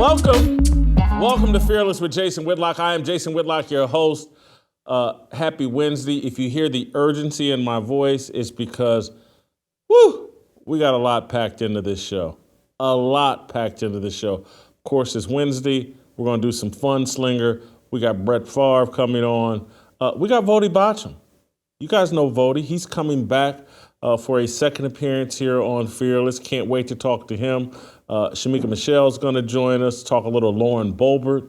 Welcome to Fearless with Jason Whitlock. I am Jason Whitlock, your host. Happy Wednesday. If you hear the urgency in my voice, it's because, we got a lot packed into this show. Of course, it's Wednesday. We're going to do some funslinger. We got Brett Favre coming on. We got Vodi Baucham. You guys know Vodi. He's coming back for a second appearance here on Fearless. Can't wait to talk to him. Shemeka Michelle is going to join us, talk a little Lauren Boebert,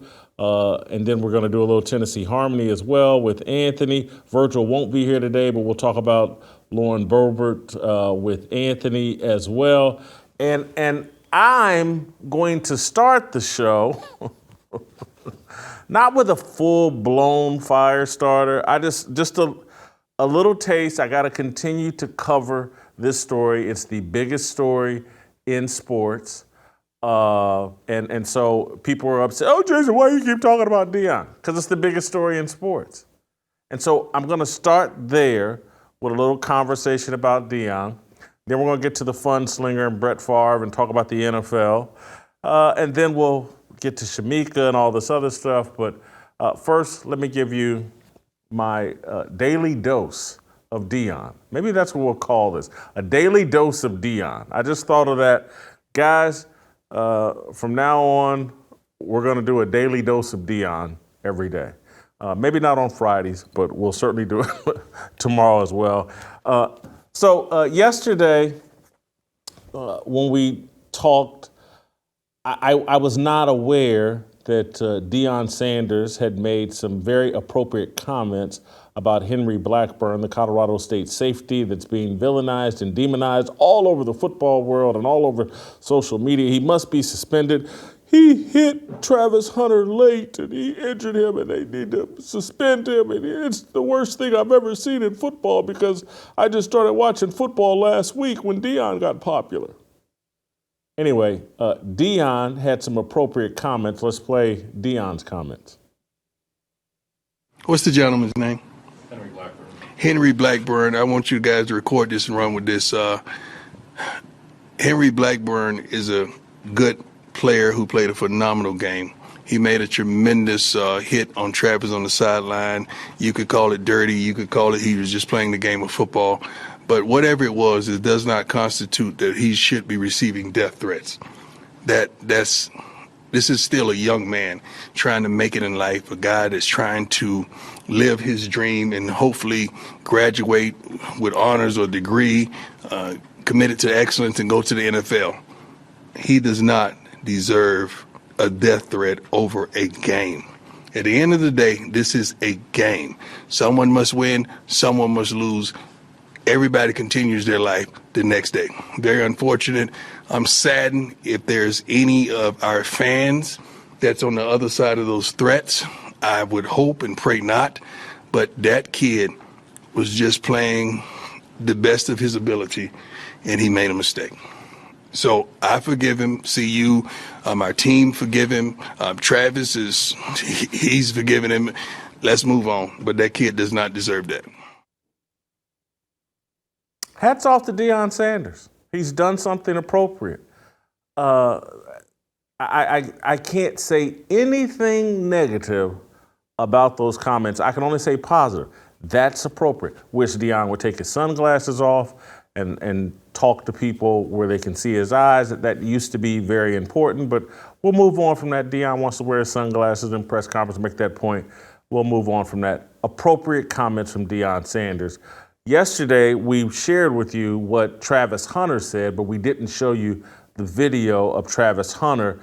and then we're going to do a little Tennessee Harmony as well with Anthony. Virgil won't be here today, but we'll talk about Lauren Boebert with Anthony as well. And I'm going to start the show not with a full-blown fire starter. I just a little taste. I got to continue to cover this story. It's the biggest story in sports. And so people were upset. Oh, Jason, why do you keep talking about Deion? Because it's the biggest story in sports. And so I'm going to start there with a little conversation about Deion. Then we're going to get to the funslinger and Brett Favre and talk about the NFL. And then we'll get to Shemeka and all this other stuff. But first, let me give you my daily dose of Deion. Maybe that's what we'll call this, a daily dose of Deion. I just thought of that. Guys, from now on, we're going to do a daily dose of Deion every day. Maybe not on Fridays, but we'll certainly do it tomorrow as well. So yesterday, when we talked, I was not aware that Deion Sanders had made some very appropriate comments about Henry Blackburn, the Colorado State safety that's being villainized and demonized all over the football world and all over social media. He must be suspended. He hit Travis Hunter late and he injured him and they need to suspend him. And it's the worst thing I've ever seen in football because I just started watching football last week when Deion got popular. Anyway, Deion had some appropriate comments. Let's play Deion's comments. What's the gentleman's name? Henry Blackburn. Henry Blackburn. I want you guys to record this and run with this. Henry Blackburn is a good player who played a phenomenal game. He made a tremendous hit on Travis on the sideline. You could call it dirty. You could call it he was just playing the game of football. But whatever it was, it does not constitute that he should be receiving death threats. This is still a young man trying to make it in life, a guy that's trying to live his dream and hopefully graduate with honors or degree, committed to excellence and go to the NFL. He does not deserve a death threat over a game. At the end of the day, this is a game. Someone must win, someone must lose. Everybody continues their life the next day. Very unfortunate. I'm saddened if there's any of our fans that's on the other side of those threats. I would hope and pray not. But that kid was just playing the best of his ability, and he made a mistake. So I forgive him. See you, our team forgive him. Travis he's forgiven him. Let's move on. But that kid does not deserve that. Hats off to Deion Sanders. He's done something appropriate. I can't say anything negative about those comments. I can only say positive. That's appropriate. Wish Deion would take his sunglasses off and talk to people where they can see his eyes. That used to be very important, but we'll move on from that. Deion wants to wear his sunglasses in press conference, make that point. We'll move on from that. Appropriate comments from Deion Sanders. Yesterday, we shared with you what Travis Hunter said, but we didn't show you the video of Travis Hunter.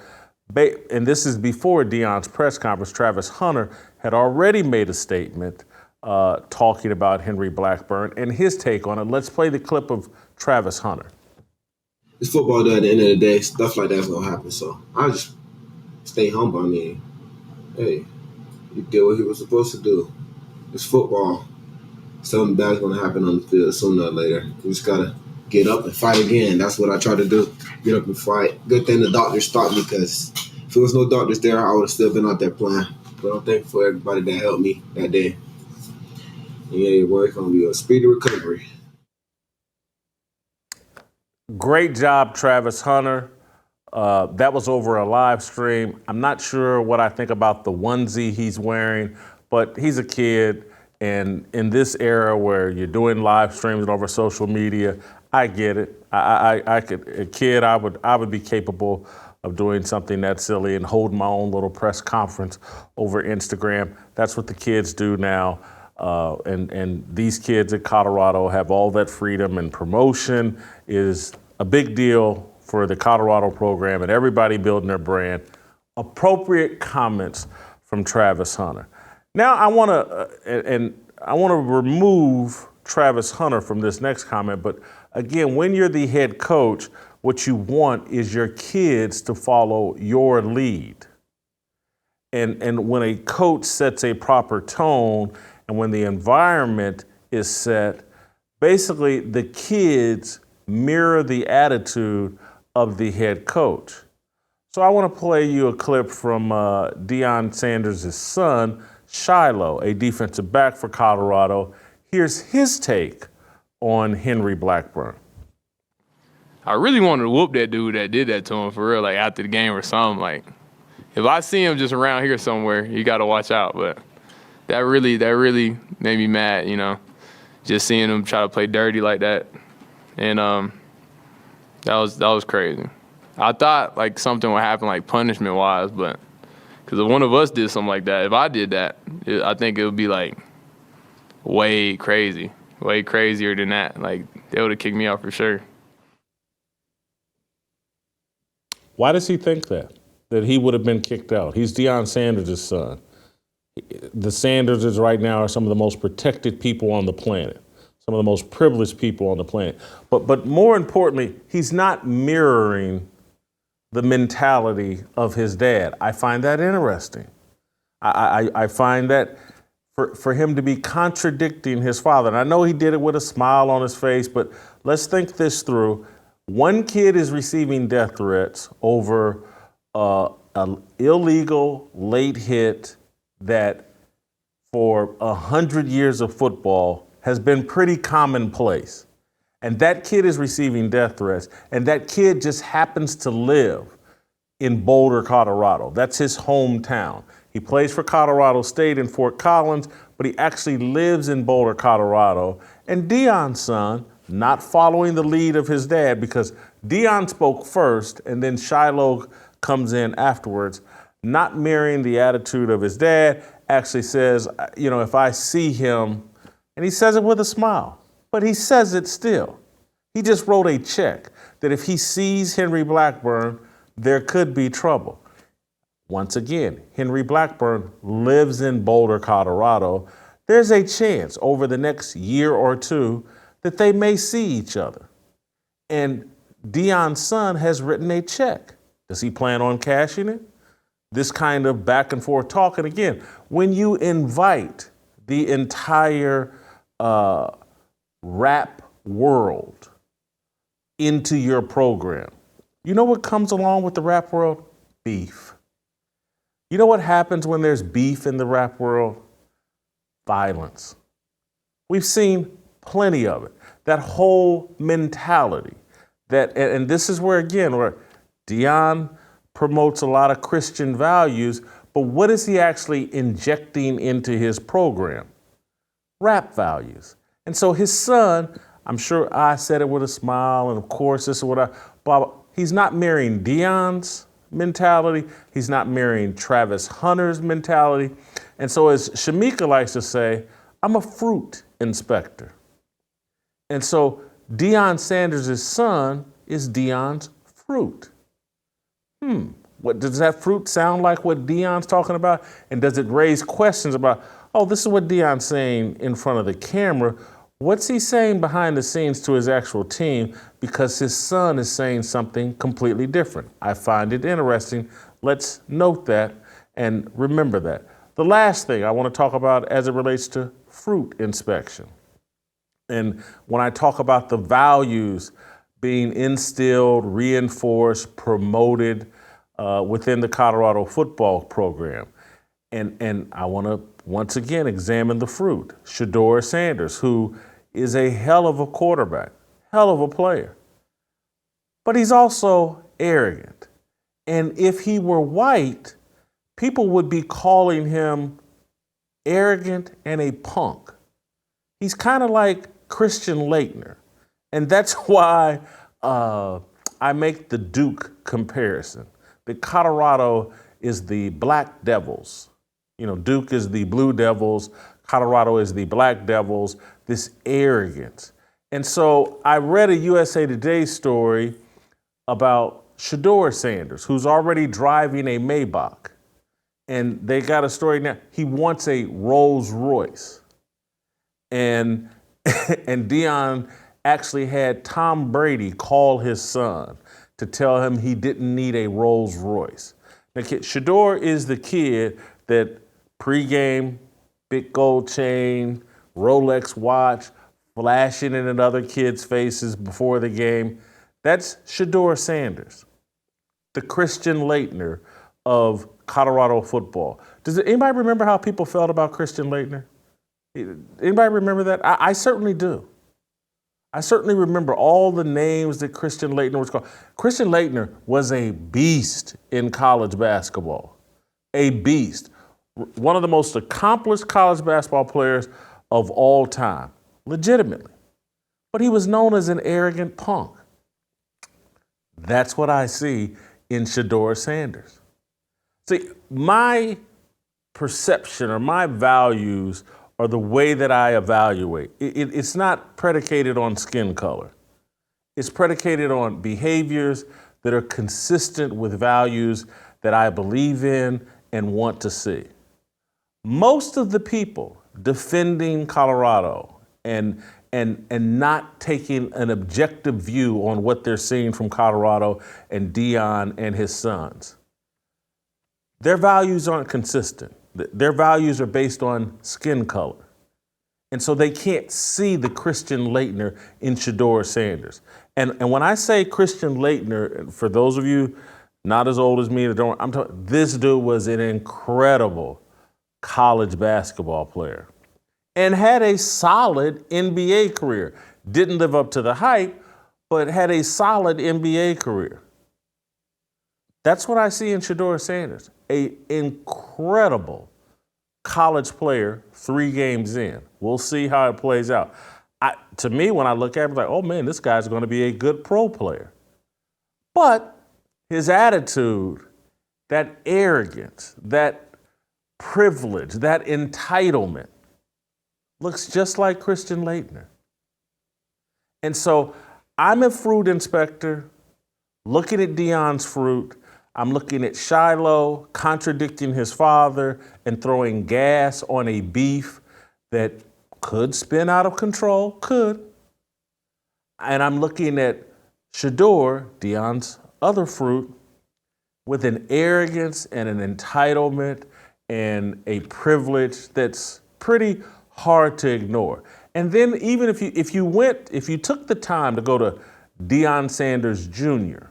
And this is before Deion's press conference. Travis Hunter had already made a statement talking about Henry Blackburn and his take on it. Let's play the clip of Travis Hunter. It's football, though. At the end of the day, stuff like that's going to happen. So I just stay humble. I mean, hey, he did what he was supposed to do. It's football. Something bad's going to happen on the field sooner or later. We just got to get up and fight again. That's what I try to do, get up and fight. Good thing the doctors stopped me because if there was no doctors there, I would have still been out there playing. But I'm thankful for everybody that helped me that day. Yeah, boy, it's going to be a speedy recovery. Great job, Travis Hunter. That was over a live stream. I'm not sure what I think about the onesie he's wearing, but he's a kid. And in this era where you're doing live streams over social media, I get it. I could, a kid, I would be capable of doing something that silly and holding my own little press conference over Instagram. That's what the kids do now. And these kids at Colorado have all that freedom, and promotion is a big deal for the Colorado program and everybody building their brand. Appropriate comments from Travis Hunter. Now I want to remove Travis Hunter from this next comment, but again, when you're the head coach, what you want is your kids to follow your lead. And when a coach sets a proper tone and when the environment is set, basically the kids mirror the attitude of the head coach. So I want to play you a clip from Deion Sanders' son, Shiloh, a defensive back for Colorado. Here's his take on Henry Blackburn. I really wanted to whoop that dude that did that to him for real, like after the game or something. Like, if I see him just around here somewhere, you got to watch out. But that really made me mad, you know, just seeing him try to play dirty like that. And that was crazy. I thought like something would happen like punishment-wise, but because if one of us did something like that, if I did that, I think it would be like way crazier than that. Like, they would have kicked me out for sure. Why does he think that he would have been kicked out? He's Deion Sanders' son. The Sanderses right now are some of the most protected people on the planet, some of the most privileged people on the planet. But more importantly, he's not mirroring the mentality of his dad. I find that interesting. I find that for him to be contradicting his father, and I know he did it with a smile on his face, but let's think this through. One kid is receiving death threats over an illegal late hit that for 100 years of football has been pretty commonplace. And that kid is receiving death threats, and that kid just happens to live in Boulder, Colorado. That's his hometown. He plays for Colorado State in Fort Collins, but he actually lives in Boulder, Colorado. And Deion's son, not following the lead of his dad, because Deion spoke first and then Shiloh comes in afterwards, not mirroring the attitude of his dad, actually says, you know, if I see him, and he says it with a smile, but he says it still. He just wrote a check that if he sees Henry Blackburn, there could be trouble. Once again, Henry Blackburn lives in Boulder, Colorado. There's a chance over the next year or two that they may see each other. And Deion's son has written a check. Does he plan on cashing it? This kind of back and forth talk. And again, when you invite the entire rap world into your program, you know what comes along with the rap world? Beef. You know what happens when there's beef in the rap world? Violence. We've seen plenty of it. That whole mentality. And this is where, again, where Deion promotes a lot of Christian values, but what is he actually injecting into his program? Rap values. And so his son, I'm sure I said it with a smile, and of course this is what blah, blah. He's not mirroring Deion's mentality. He's not mirroring Travis Hunter's mentality. And so as Shemeka likes to say, I'm a fruit inspector. And so Deion Sanders' son is Deion's fruit. What does that fruit sound like what Deion's talking about? And does it raise questions about, oh, this is what Deion's saying in front of the camera. What's he saying behind the scenes to his actual team? Because his son is saying something completely different. I find it interesting. Let's note that and remember that. The last thing I want to talk about as it relates to fruit inspection. And when I talk about the values being instilled, reinforced, promoted within the Colorado football program. And I want to once again examine the fruit. Shedeur Sanders, who is a hell of a quarterback, hell of a player. But he's also arrogant. And if he were white, people would be calling him arrogant and a punk. He's kind of like Christian Laettner. And that's why I make the Duke comparison. That Colorado is the Black Devils. You know, Duke is the Blue Devils. Colorado is the Black Devils. This arrogance. And so I read a USA Today story about Shedeur Sanders, who's already driving a Maybach. And they got a story now. He wants a Rolls Royce. And Deion actually had Tom Brady call his son to tell him he didn't need a Rolls Royce. Now, Shedeur is the kid that pregame, big gold chain, Rolex watch, flashing it in other kids' faces before the game. That's Shedeur Sanders, the Christian Laettner of Colorado football. Does anybody remember how people felt about Christian Laettner? Anybody remember that? I certainly do. I certainly remember all the names that Christian Laettner was called. Christian Laettner was a beast in college basketball. A beast. One of the most accomplished college basketball players of all time, legitimately. But he was known as an arrogant punk. That's what I see in Shedeur Sanders. See, my perception or my values are the way that I evaluate. It's not predicated on skin color. It's predicated on behaviors that are consistent with values that I believe in and want to see. Most of the people defending Colorado and not taking an objective view on what they're seeing from Colorado and Deion and his sons, their values aren't consistent. Their values are based on skin color. And so they can't see the Christian Laettner in Shedeur Sanders. And when I say Christian Laettner, for those of you not as old as me, this dude was an incredible college basketball player and had a solid NBA career. Didn't live up to the hype, but had a solid NBA career. That's what I see in Shedeur Sanders, an incredible college player 3 games in. We'll see how it plays out. To me, when I look at him, I'm like, oh man, this guy's going to be a good pro player. But his attitude, that arrogance, that privilege, that entitlement, looks just like Christian Laettner. And so I'm a fruit inspector looking at Deion's fruit. I'm looking at Shiloh contradicting his father and throwing gas on a beef that could spin out of control, could. And I'm looking at Shedeur, Deion's other fruit, with an arrogance and an entitlement and a privilege that's pretty hard to ignore. And then even if you took the time to go to Deion Sanders Jr.,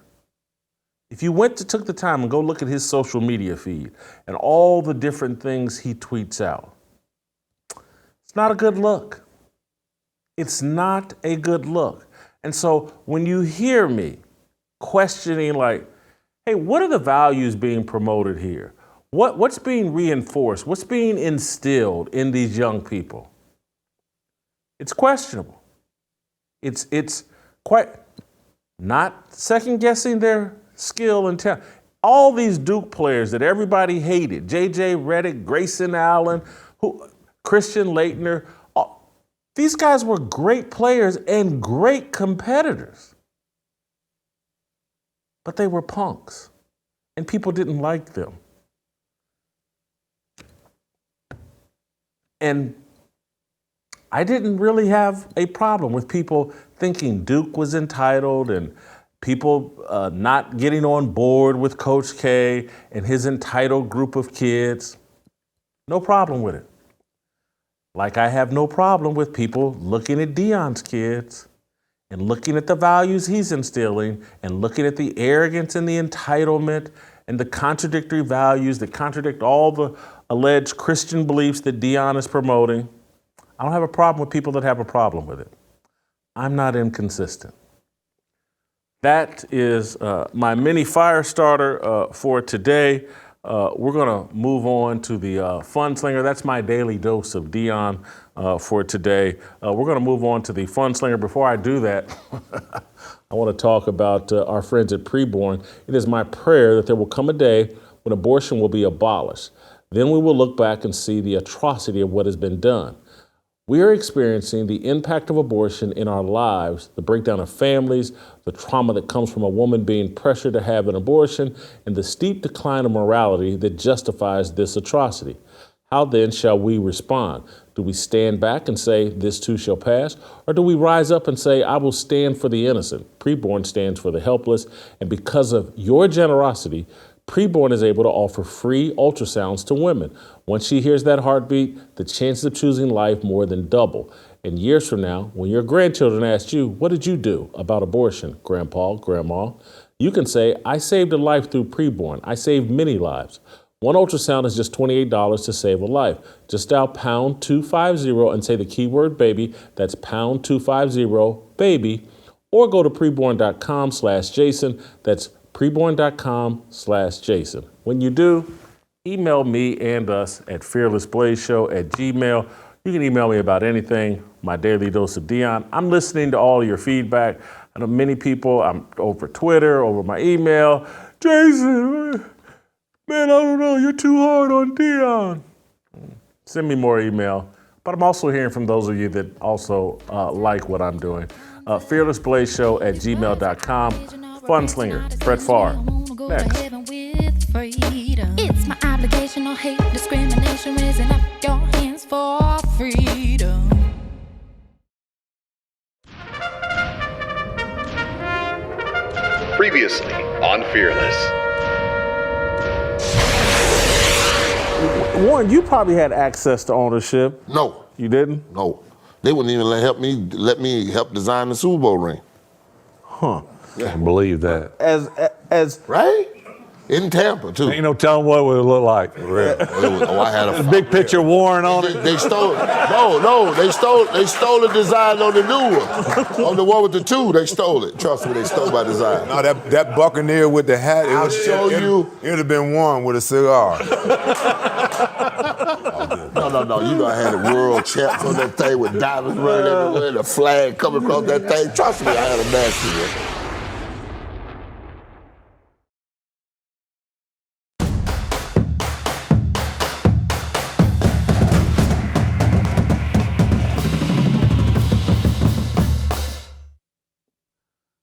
if you took the time and go look at his social media feed and all the different things he tweets out, it's not a good look. It's not a good look. And so when you hear me questioning like, hey, what are the values being promoted here? What's being reinforced? What's being instilled in these young people? It's questionable. It's quite not second guessing their skill and talent. All these Duke players that everybody hated, J.J. Redick, Grayson Allen, Christian Laettner, these guys were great players and great competitors. But they were punks, and people didn't like them. And I didn't really have a problem with people thinking Duke was entitled and people not getting on board with Coach K and his entitled group of kids. No problem with it. Like I have no problem with people looking at Deion's kids and looking at the values he's instilling and looking at the arrogance and the entitlement and the contradictory values that contradict all the alleged Christian beliefs that Deion is promoting. I don't have a problem with people that have a problem with it. I'm not inconsistent. That is my mini fire starter for today. We're going to move on to the funslinger. That's my daily dose of Deion for today. We're going to move on to the funslinger. Before I do that, I want to talk about our friends at Preborn. It is my prayer that there will come a day when abortion will be abolished. Then we will look back and see the atrocity of what has been done. We are experiencing the impact of abortion in our lives, the breakdown of families, the trauma that comes from a woman being pressured to have an abortion, and the steep decline of morality that justifies this atrocity. How then shall we respond? Do we stand back and say, this too shall pass? Or do we rise up and say, I will stand for the innocent? Preborn stands for the helpless, and because of your generosity, Preborn is able to offer free ultrasounds to women. Once she hears that heartbeat, the chances of choosing life more than double. And years from now, when your grandchildren ask you, what did you do about abortion, Grandpa, Grandma? You can say, I saved a life through Preborn. I saved many lives. One ultrasound is just $28 to save a life. Just dial pound 250 and say the keyword baby. That's pound 250 baby. Or go to preborn.com/Jason. That's preborn.com/Jason. When you do, email me and us at fearlessblazeshow@gmail. You can email me about anything, my daily dose of Deion. I'm listening to all of your feedback. I know many people, I'm over Twitter, over my email. Jason, man, I don't know, you're too hard on Deion. Send me more email. But I'm also hearing from those of you that also like what I'm doing. Fearlessblazeshow@gmail.com. Funslinger, Brett Favre. Next. It's my obligation, no hate, discrimination, raising up your hands for freedom. Previously on Fearless. Warren, you probably had access to ownership. No. You didn't? No. They wouldn't even let me help design the Super Bowl ring. Huh. Yeah. I believe that. As Right? In Tampa, too. Ain't no telling what it would look like. I had a Big picture Warren on it. They stole they stole the design on the new one. On the one with the two, they stole it. Trust me, they stole my design. No, that Buccaneer with the hat, I'll show you. It would have been Warren with a cigar. No. You know I had the world champs on that thing with diamonds running everywhere, the flag coming across that thing. Trust me, I had a nasty one.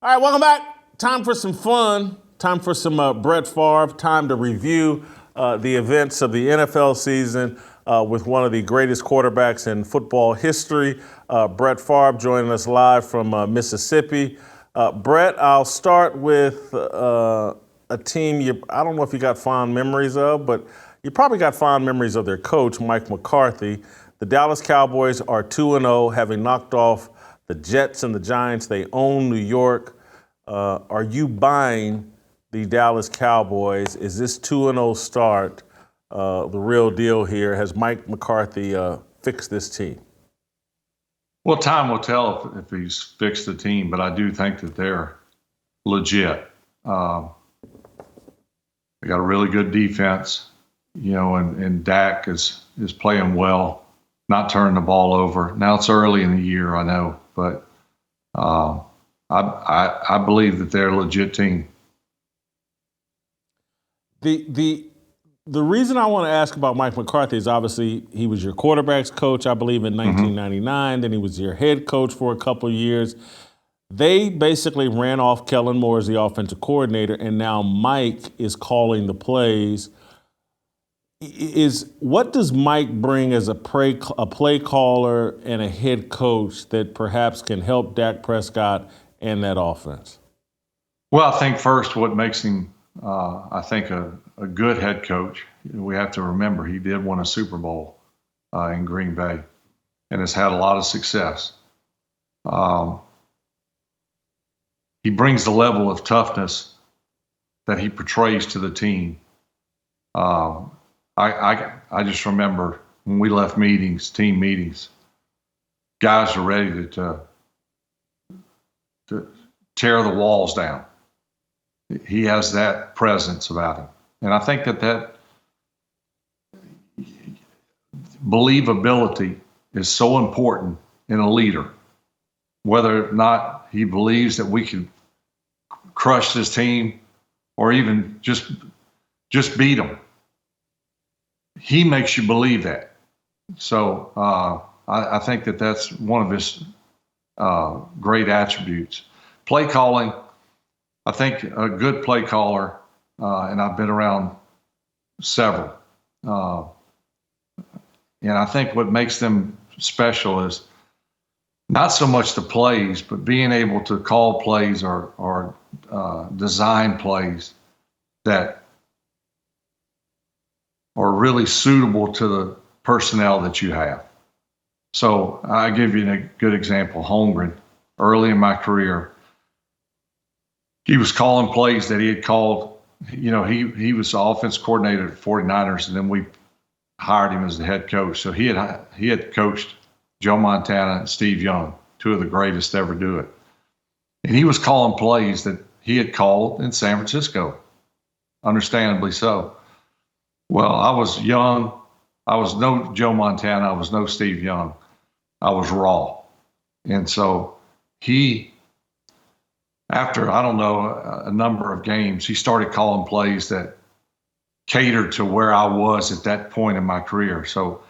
All right, welcome back. Time for some fun. Time for some Brett Favre. Time to review the events of the NFL season with one of the greatest quarterbacks in football history, Brett Favre, joining us live from Mississippi. Brett, I'll start with a team I don't know if you got fond memories of, but you probably got fond memories of their coach, Mike McCarthy. The Dallas Cowboys are 2-0, having knocked off the Jets and the Giants. They own New York. Are you buying the Dallas Cowboys? Is this 2-0 start the real deal here? Has Mike McCarthy fixed this team? Well, time will tell if he's fixed the team, but I do think that they're legit. They got a really good defense, and Dak is playing well, not turning the ball over. Now it's early in the year, I know, but I believe that they're a legit team. The reason I want to ask about Mike McCarthy is obviously he was your quarterback's coach, I believe, in 1999. Then he was your head coach for a couple of years. They basically ran off Kellen Moore as the offensive coordinator, and now Mike is calling the plays. What does Mike bring as a play caller and a head coach that perhaps can help Dak Prescott and that offense? Well, I think first what makes him, I think, a good head coach, we have to remember he did win a Super Bowl in Green Bay and has had a lot of success. He brings the level of toughness that he portrays to the team. I just remember when we left meetings, team meetings, guys are ready to tear the walls down. He has that presence about him. And I think that believability is so important in a leader, whether or not he believes that we can crush this team or even just beat them. He makes you believe that. So I think that that's one of his great attributes. Play calling, I think a good play caller, and I've been around several, and I think what makes them special is not so much the plays, but being able to call plays or design plays that are really suitable to the personnel that you have. So I give you a good example. Holmgren, early in my career, he was calling plays that he had called. You know, he was the offense coordinator at 49ers, and then we hired him as the head coach. So he had coached Joe Montana and Steve Young, two of the greatest to ever do it. And he was calling plays that he had called in San Francisco, understandably so. Well, I was young. I was no Joe Montana. I was no Steve Young. I was raw. And so he, after, I don't know, a number of games, he started calling plays that catered to where I was at that point in my career. So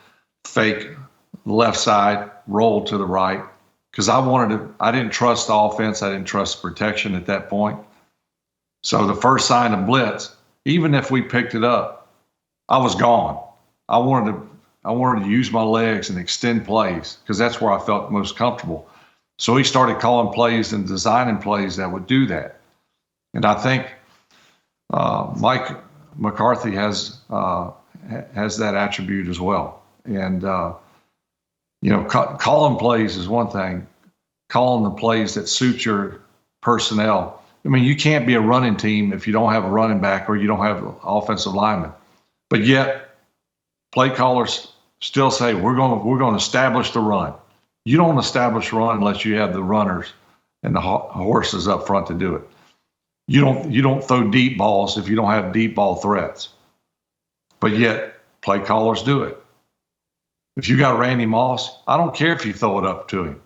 fake left side, roll to the right, because I didn't trust the offense. I didn't trust protection at that point. So the first sign of blitz, even if we picked it up, I was gone. I wanted to use my legs and extend plays because that's where I felt most comfortable. So he started calling plays and designing plays that would do that. And I think Mike McCarthy has that attribute as well. And calling plays is one thing. Calling the plays that suit your personnel. I mean, you can't be a running team if you don't have a running back or you don't have an offensive lineman. But yet, play callers still say we're going to establish the run. You don't establish run unless you have the runners and the horses up front to do it. You don't throw deep balls if you don't have deep ball threats. But yet, play callers do it. If you got Randy Moss, I don't care if you throw it up to him.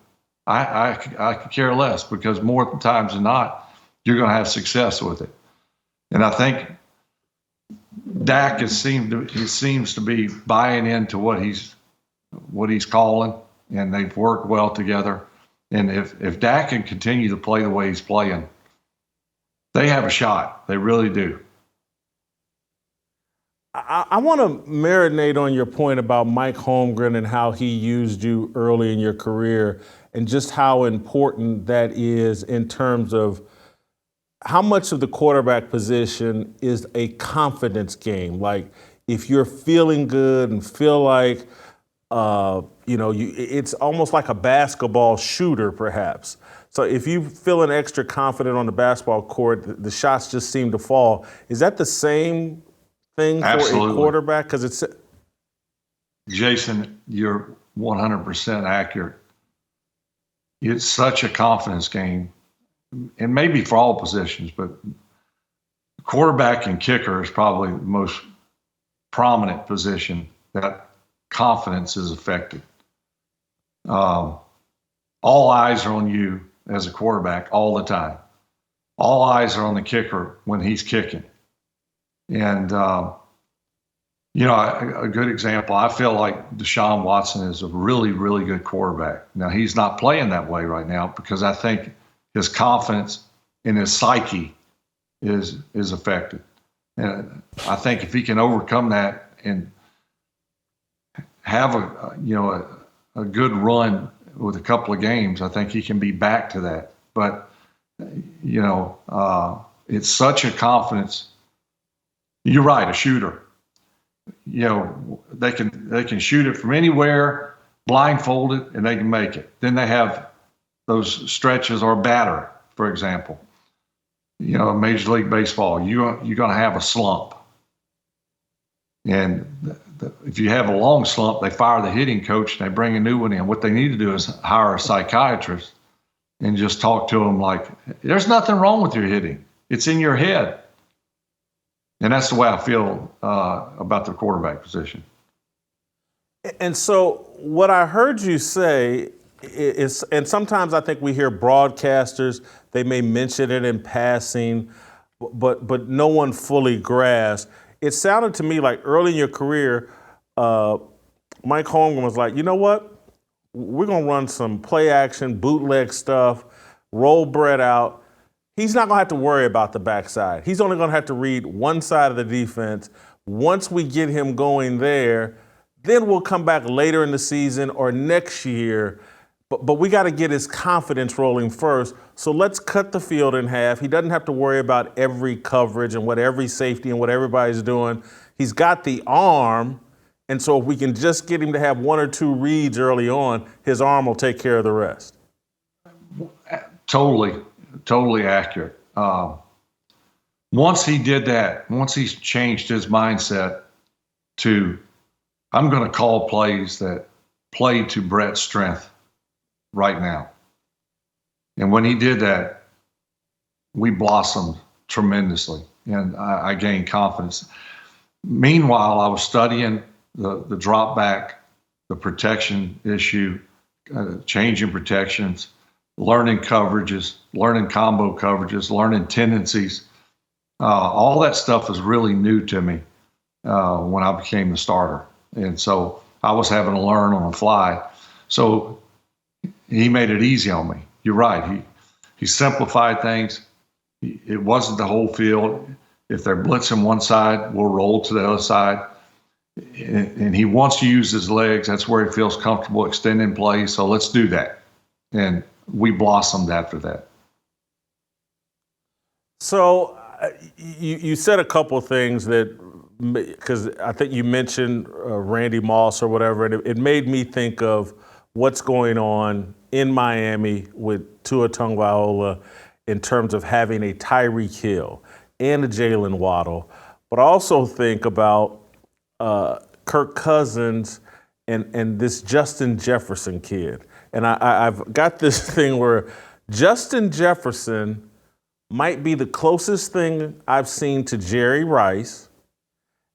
I could care less because more times than not, you're going to have success with it. And I think Dak seems to be buying into what he's calling, and they've worked well together. And if Dak can continue to play the way he's playing, they have a shot. They really do. I want to marinate on your point about Mike Holmgren and how he used you early in your career and just how important that is in terms of how much of the quarterback position is a confidence game. Like if you're feeling good and feel like, it's almost like a basketball shooter perhaps. So if you feeling extra confident on the basketball court, the shots just seem to fall. Is that the same thing Absolutely. For a quarterback? Because it's Jason, you're 100% accurate. It's such a confidence game, and maybe for all positions, but quarterback and kicker is probably the most prominent position that confidence is affected. All eyes are on you as a quarterback all the time. All eyes are on the kicker when he's kicking. And, a good example, I feel like Deshaun Watson is a really, really good quarterback. Now, he's not playing that way right now because I think his confidence in his psyche is affected. And I think if he can overcome that and have a good run with a couple of games, I think he can be back to that. But, it's such a confidence. You're right, a shooter. They can shoot it from anywhere, blindfolded, and they can make it. Then they have those stretches or batter, for example. Major League Baseball, you're going to have a slump. And if you have a long slump, they fire the hitting coach and they bring a new one in. What they need to do is hire a psychiatrist and just talk to them like, there's nothing wrong with your hitting. It's in your head. And that's the way I feel about the quarterback position. And so what I heard you say is, and sometimes I think we hear broadcasters, they may mention it in passing, but no one fully grasps. It sounded to me like early in your career, Mike Holmgren was like, you know what? We're going to run some play action, bootleg stuff, roll Brett out. He's not going to have to worry about the backside. He's only going to have to read one side of the defense. Once we get him going there, then we'll come back later in the season or next year. But we got to get his confidence rolling first. So let's cut the field in half. He doesn't have to worry about every coverage and what every safety and what everybody's doing. He's got the arm. And so if we can just get him to have one or two reads early on, his arm will take care of the rest. Totally accurate. Once he did that, once he changed his mindset to, I'm going to call plays that play to Brett's strength right now. And when he did that, we blossomed tremendously, and I gained confidence. Meanwhile, I was studying the drop back, the protection issue, changing protections, learning coverages, learning combo coverages, learning tendencies. All that stuff was really new to me when I became the starter. And so I was having to learn on the fly. So he made it easy on me. You're right. He simplified things. It wasn't the whole field. If they're blitzing one side, we'll roll to the other side. And he wants to use his legs. That's where he feels comfortable extending plays. So let's do that. And we blossomed after that. So you said a couple of things that, because I think you mentioned Randy Moss or whatever, and it made me think of what's going on in Miami with Tua Tagovailoa in terms of having a Tyreek Hill and a Jalen Waddle, but I also think about Kirk Cousins and this Justin Jefferson kid. And I've got this thing where Justin Jefferson might be the closest thing I've seen to Jerry Rice,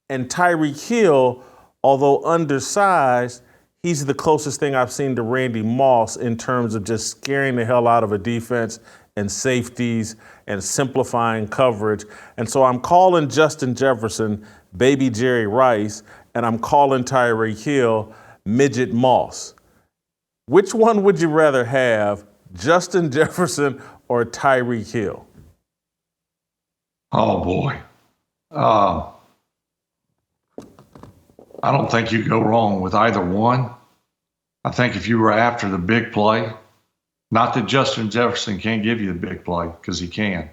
and Tyreek Hill, although undersized, he's the closest thing I've seen to Randy Moss in terms of just scaring the hell out of a defense and safeties and simplifying coverage. And so I'm calling Justin Jefferson baby Jerry Rice, and I'm calling Tyreek Hill midget Moss. Which one would you rather have, Justin Jefferson or Tyreek Hill? Oh, boy. I don't think you go wrong with either one. I think if you were after the big play, not that Justin Jefferson can't give you the big play, because he can,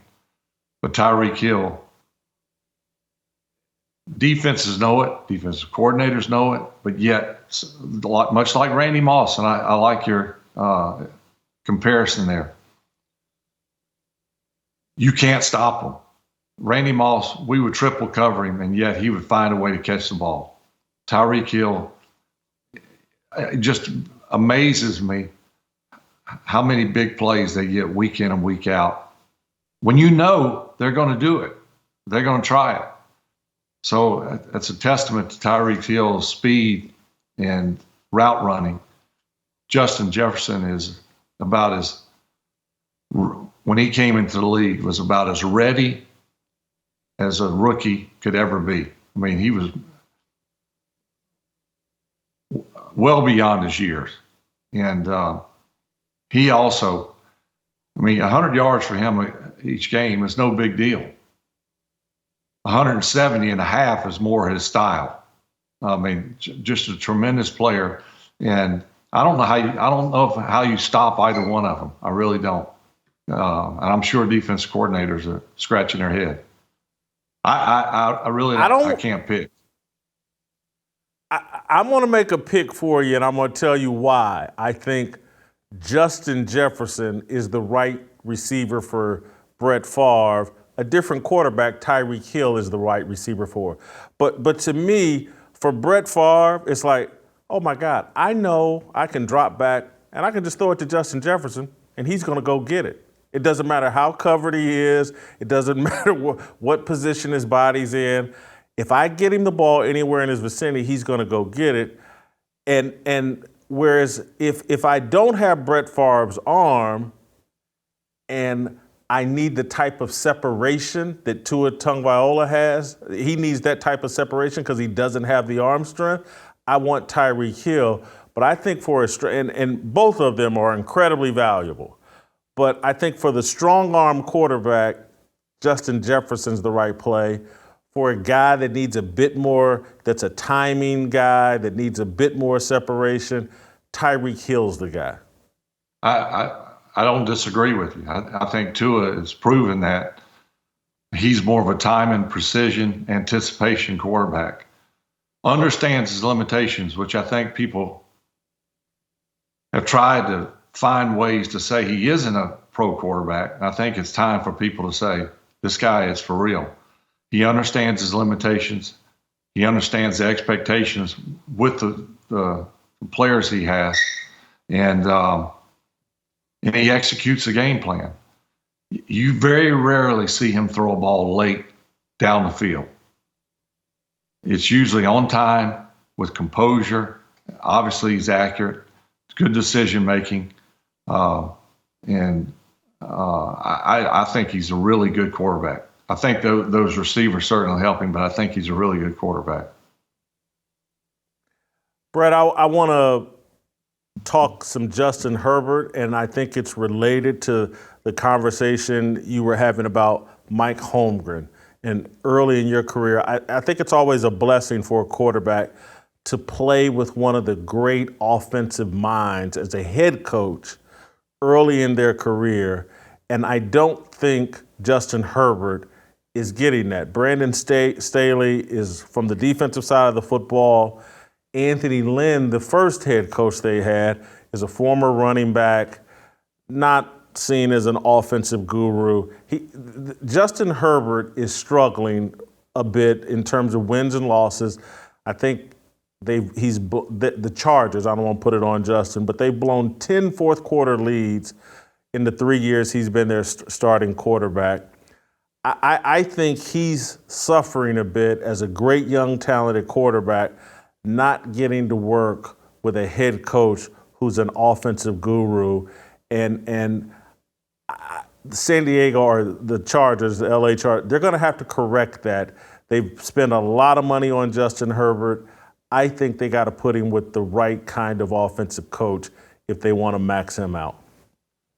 but Tyreek Hill, defenses know it, defensive coordinators know it, but yet, much like Randy Moss, and I like your comparison there, you can't stop him. Randy Moss, we would triple cover him, and yet he would find a way to catch the ball. Tyreek Hill, it just amazes me how many big plays they get week in and week out. When you know they're going to do it, they're going to try it. So that's a testament to Tyreek Hill's speed and route running. Justin Jefferson is about as, when he came into the league, was about as ready as a rookie could ever be. I mean, he was well beyond his years. And he also, 100 yards for him each game is no big deal. 170 and a half is more his style. Just a tremendous player. And I don't know how you stop either one of them. I really don't. And I'm sure defense coordinators are scratching their head. I can't pick. I'm going to make a pick for you, and I'm going to tell you why. I think Justin Jefferson is the right receiver for Brett Favre. A different quarterback, Tyreek Hill, is the right receiver for. But to me, for Brett Favre, it's like, oh my God, I know I can drop back and I can just throw it to Justin Jefferson and he's going to go get it. It doesn't matter how covered he is. It doesn't matter what position his body's in. If I get him the ball anywhere in his vicinity, he's going to go get it. And whereas if I don't have Brett Favre's arm and I need the type of separation that Tua Tagovailoa has, he needs that type of separation because he doesn't have the arm strength. I want Tyreek Hill. But I think and both of them are incredibly valuable. But I think for the strong arm quarterback, Justin Jefferson's the right play. For a guy that needs a bit more, that's a timing guy, that needs a bit more separation, Tyreek Hill's the guy. I don't disagree with you. I think Tua has proven that he's more of a time and precision, anticipation quarterback. Understands his limitations, which I think people have tried to find ways to say he isn't a pro quarterback. I think it's time for people to say, this guy is for real. He understands his limitations. He understands the expectations with the players he has. And he executes the game plan. You very rarely see him throw a ball late down the field. It's usually on time with composure. Obviously, he's accurate. Good decision making. I think he's a really good quarterback. I think those receivers certainly help him, but I think he's a really good quarterback. Brett, I want to talk some Justin Herbert, and I think it's related to the conversation you were having about Mike Holmgren. And early in your career, I think it's always a blessing for a quarterback to play with one of the great offensive minds as a head coach early in their career. And I don't think Justin Herbert is getting that. Brandon Staley is from the defensive side of the football. Anthony Lynn, the first head coach they had, is a former running back, not seen as an offensive guru. Justin Herbert is struggling a bit in terms of wins and losses. I think the Chargers, I don't want to put it on Justin, but they've blown 10 fourth quarter leads in the 3 years he's been their starting quarterback. I think he's suffering a bit as a great young talented quarterback, not getting to work with a head coach who's an offensive guru. And San Diego or the Chargers, the LA Chargers, they're going to have to correct that. They've spent a lot of money on Justin Herbert. I think they got to put him with the right kind of offensive coach if they want to max him out.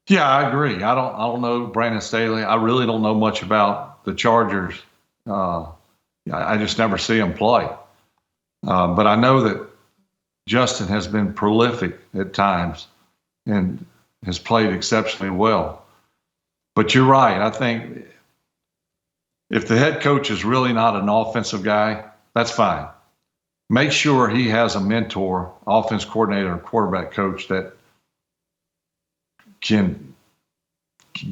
Yeah, I agree. I don't know Brandon Staley. I really don't know much about the Chargers. I just never see them play. But I know that Justin has been prolific at times and has played exceptionally well. But you're right. I think if the head coach is really not an offensive guy, that's fine. Make sure he has a mentor, offense coordinator, or quarterback coach that can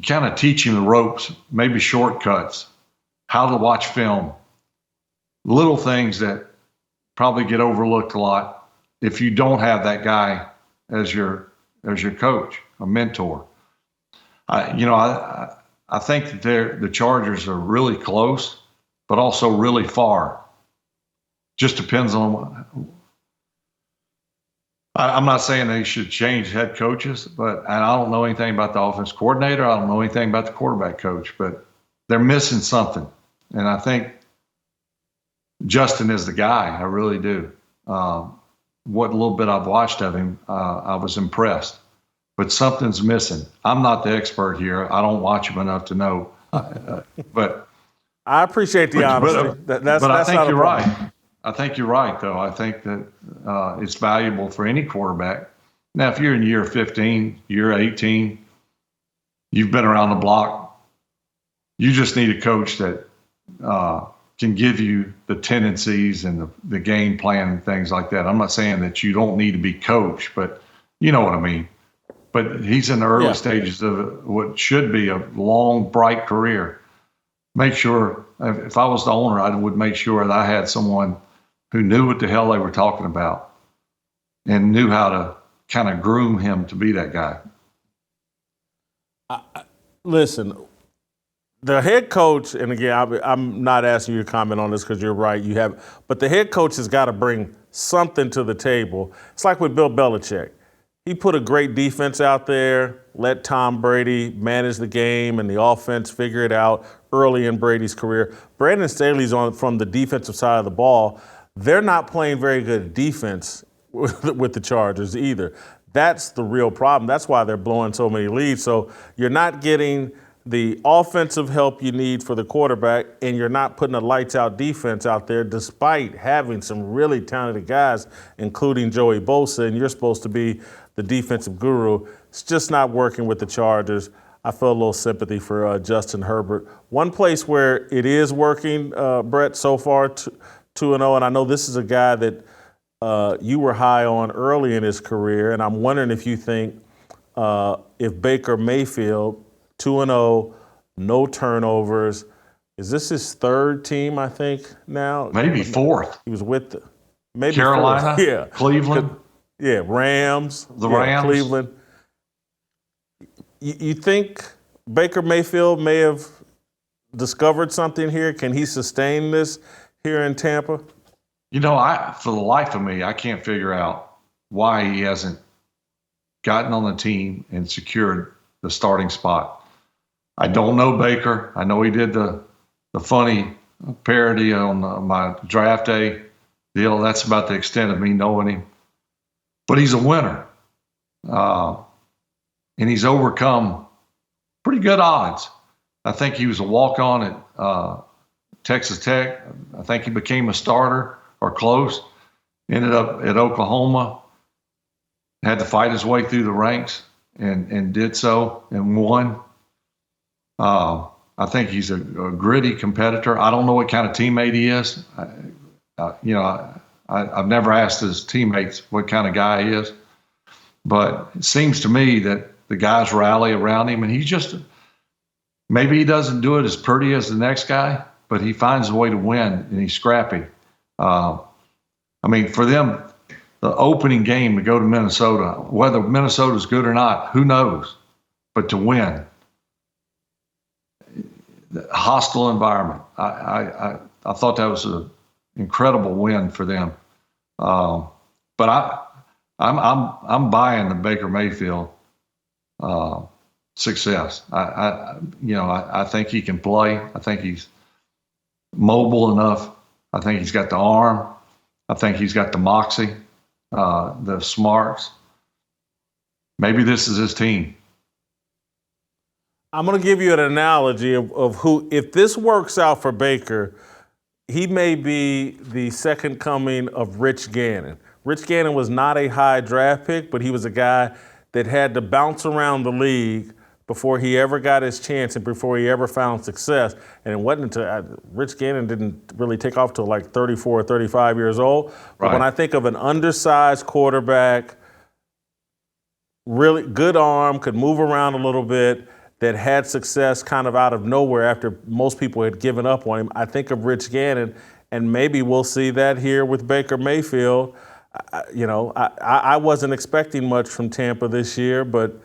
kind of teach him the ropes, maybe shortcuts, how to watch film, little things that probably get overlooked a lot if you don't have that guy as your coach, a mentor. I think that the Chargers are really close, but also really far. Just depends on. I'm not saying they should change head coaches, and I don't know anything about the offense coordinator. I don't know anything about the quarterback coach, but they're missing something. And I think Justin is the guy. I really do. What little bit I've watched of him, I was impressed. But something's missing. I'm not the expert here. I don't watch him enough to know. But I appreciate the honesty. But I think you're right. I think you're right, though. I think that it's valuable for any quarterback. Now, if you're in year 15, year 18, you've been around the block, you just need a coach that can give you the tendencies and the game plan and things like that. I'm not saying that you don't need to be coached, but you know what I mean. But he's in the early stages of what should be a long, bright career. Make sure, if I was the owner, I would make sure that I had someone who knew what the hell they were talking about and knew how to kind of groom him to be that guy. Listen, the head coach, and again, I'm not asking you to comment on this because you're right, but the head coach has got to bring something to the table. It's like with Bill Belichick. He put a great defense out there, let Tom Brady manage the game and the offense figure it out early in Brady's career. Brandon Staley's from the defensive side of the ball. They're not playing very good defense with the Chargers either. That's the real problem. That's why they're blowing so many leads. So you're not getting the offensive help you need for the quarterback, and you're not putting a lights-out defense out there despite having some really talented guys, including Joey Bosa, and you're supposed to be the defensive guru. It's just not working with the Chargers. I feel a little sympathy for Justin Herbert. One place where it is working, Brett, so far, 2-0, and I know this is a guy that you were high on early in his career, and I'm wondering if you think if Baker Mayfield, 2-0, no turnovers. Is this his third team, I think, now? Maybe fourth. He was with maybe Carolina, fourth. Yeah. Cleveland. Yeah, Rams. Rams. Cleveland. You think Baker Mayfield may have discovered something here? Can he sustain this here in Tampa? You know, for the life of me, I can't figure out why he hasn't gotten on the team and secured the starting spot. I don't know Baker. I know he did the funny parody on my draft day deal. That's about the extent of me knowing him. But he's a winner. And he's overcome pretty good odds. I think he was a walk-on at Texas Tech. I think he became a starter or close. Ended up at Oklahoma. Had to fight his way through the ranks and did so and won. I think he's a gritty competitor. I don't know what kind of teammate he is. I've never asked his teammates what kind of guy he is. But it seems to me that the guys rally around him, and he's just – maybe he doesn't do it as pretty as the next guy, but he finds a way to win, and he's scrappy. For them, the opening game to go to Minnesota, whether Minnesota's good or not, who knows? But to win, the hostile environment. I thought that was an incredible win for them. But I'm buying the Baker Mayfield success. I think he can play. I think he's mobile enough. I think he's got the arm. I think he's got the moxie, the smarts. Maybe this is his team. I'm going to give you an analogy of who, if this works out for Baker, he may be the second coming of Rich Gannon. Rich Gannon was not a high draft pick, but he was a guy that had to bounce around the league before he ever got his chance and before he ever found success. And it wasn't until Rich Gannon didn't really take off till like 34 or 35 years old. But when I think of an undersized quarterback, really good arm, could move around a little bit, that had success kind of out of nowhere after most people had given up on him, I think of Rich Gannon, and maybe we'll see that here with Baker Mayfield. I wasn't expecting much from Tampa this year, but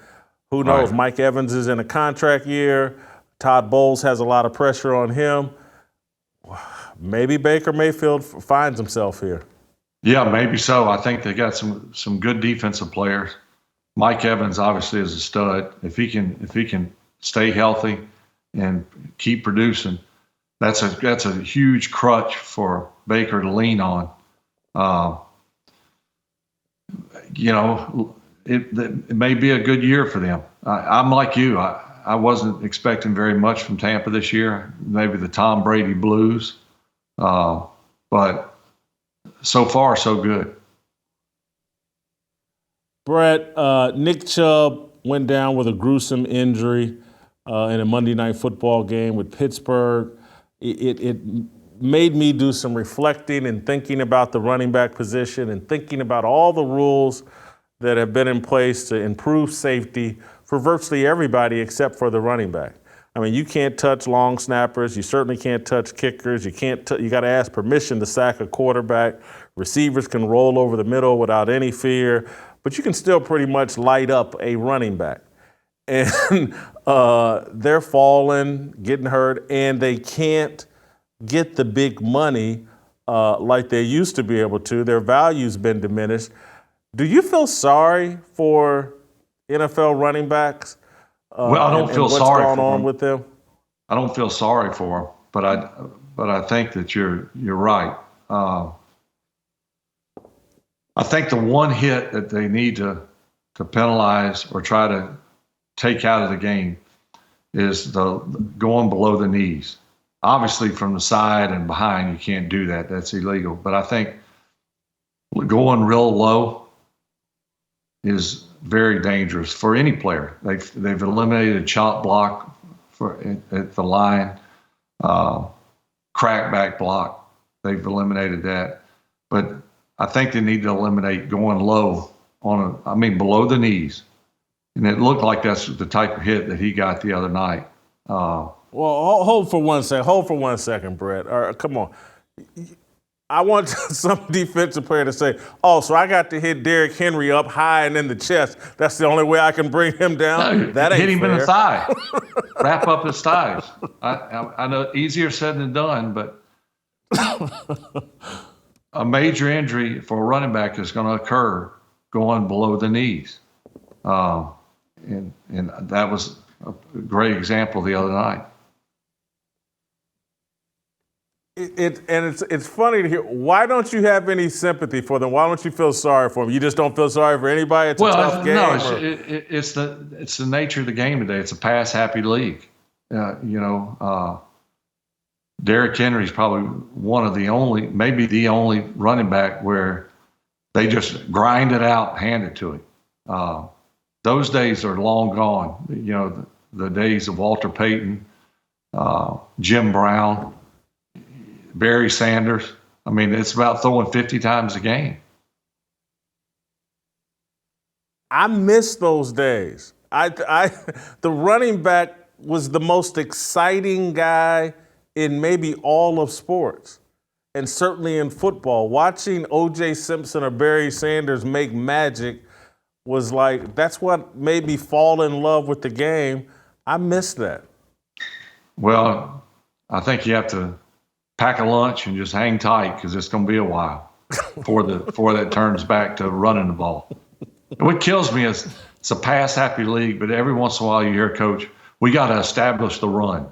who knows? Right. Mike Evans is in a contract year. Todd Bowles has a lot of pressure on him. Maybe Baker Mayfield finds himself here. Yeah, maybe so. I think they got some good defensive players. Mike Evans obviously is a stud. If he can stay healthy and keep producing, that's a huge crutch for Baker to lean on. It may be a good year for them. I'm like you. I wasn't expecting very much from Tampa this year. Maybe the Tom Brady blues, but so far so good. Brett, Nick Chubb went down with a gruesome injury in a Monday Night Football game with Pittsburgh. It made me do some reflecting and thinking about the running back position and thinking about all the rules that have been in place to improve safety for virtually everybody except for the running back. I mean, you can't touch long snappers. You certainly can't touch kickers. You got to ask permission to sack a quarterback. Receivers can roll over the middle without any fear, but you can still pretty much light up a running back. and they're falling, getting hurt, and they can't get the big money like they used to be able to. Their value's been diminished. Do you feel sorry for NFL running backs? Well, I don't feel what's sorry going for on them. with them? I don't feel sorry for them, but I think that you're right. I think the one hit that they need to penalize or try to take out of the game is the going below the knees. Obviously, from the side and behind, you can't do that. That's illegal. But I think going real low is very dangerous for any player. They've eliminated chop block at the line, crackback block. They've eliminated that. But I think they need to eliminate going low below the knees. And it looked like that's the type of hit that he got the other night. Well, hold for 1 second. Hold for 1 second, Brett. All right, come on. I want some defensive player to say, "Oh, so I got to hit Derrick Henry up high and in the chest. That's the only way I can bring him down." No, that ain't hit him fair. in the thigh. Wrap up his thighs. I know easier said than done, but a major injury for a running back is going to occur going below the knees. And that was a great example the other night. It's funny to hear. Why don't you have any sympathy for them? Why don't you feel sorry for them? You just don't feel sorry for anybody? It's a tough game. No, it's the nature of the game today. It's a pass happy league. Derrick Henry's probably maybe the only running back where they just grind it out, hand it to him. Those days are long gone. The days of Walter Payton, Jim Brown, Barry Sanders. I mean, it's about throwing 50 times a game. I miss those days. The running back was the most exciting guy in maybe all of sports, and certainly in football. Watching O.J. Simpson or Barry Sanders make magic was like, that's what made me fall in love with the game. I miss that. Well, I think you have to pack a lunch and just hang tight because it's going to be a while before that turns back to running the ball. And what kills me is it's a pass-happy league, but every once in a while you hear, Coach, we got to establish the run.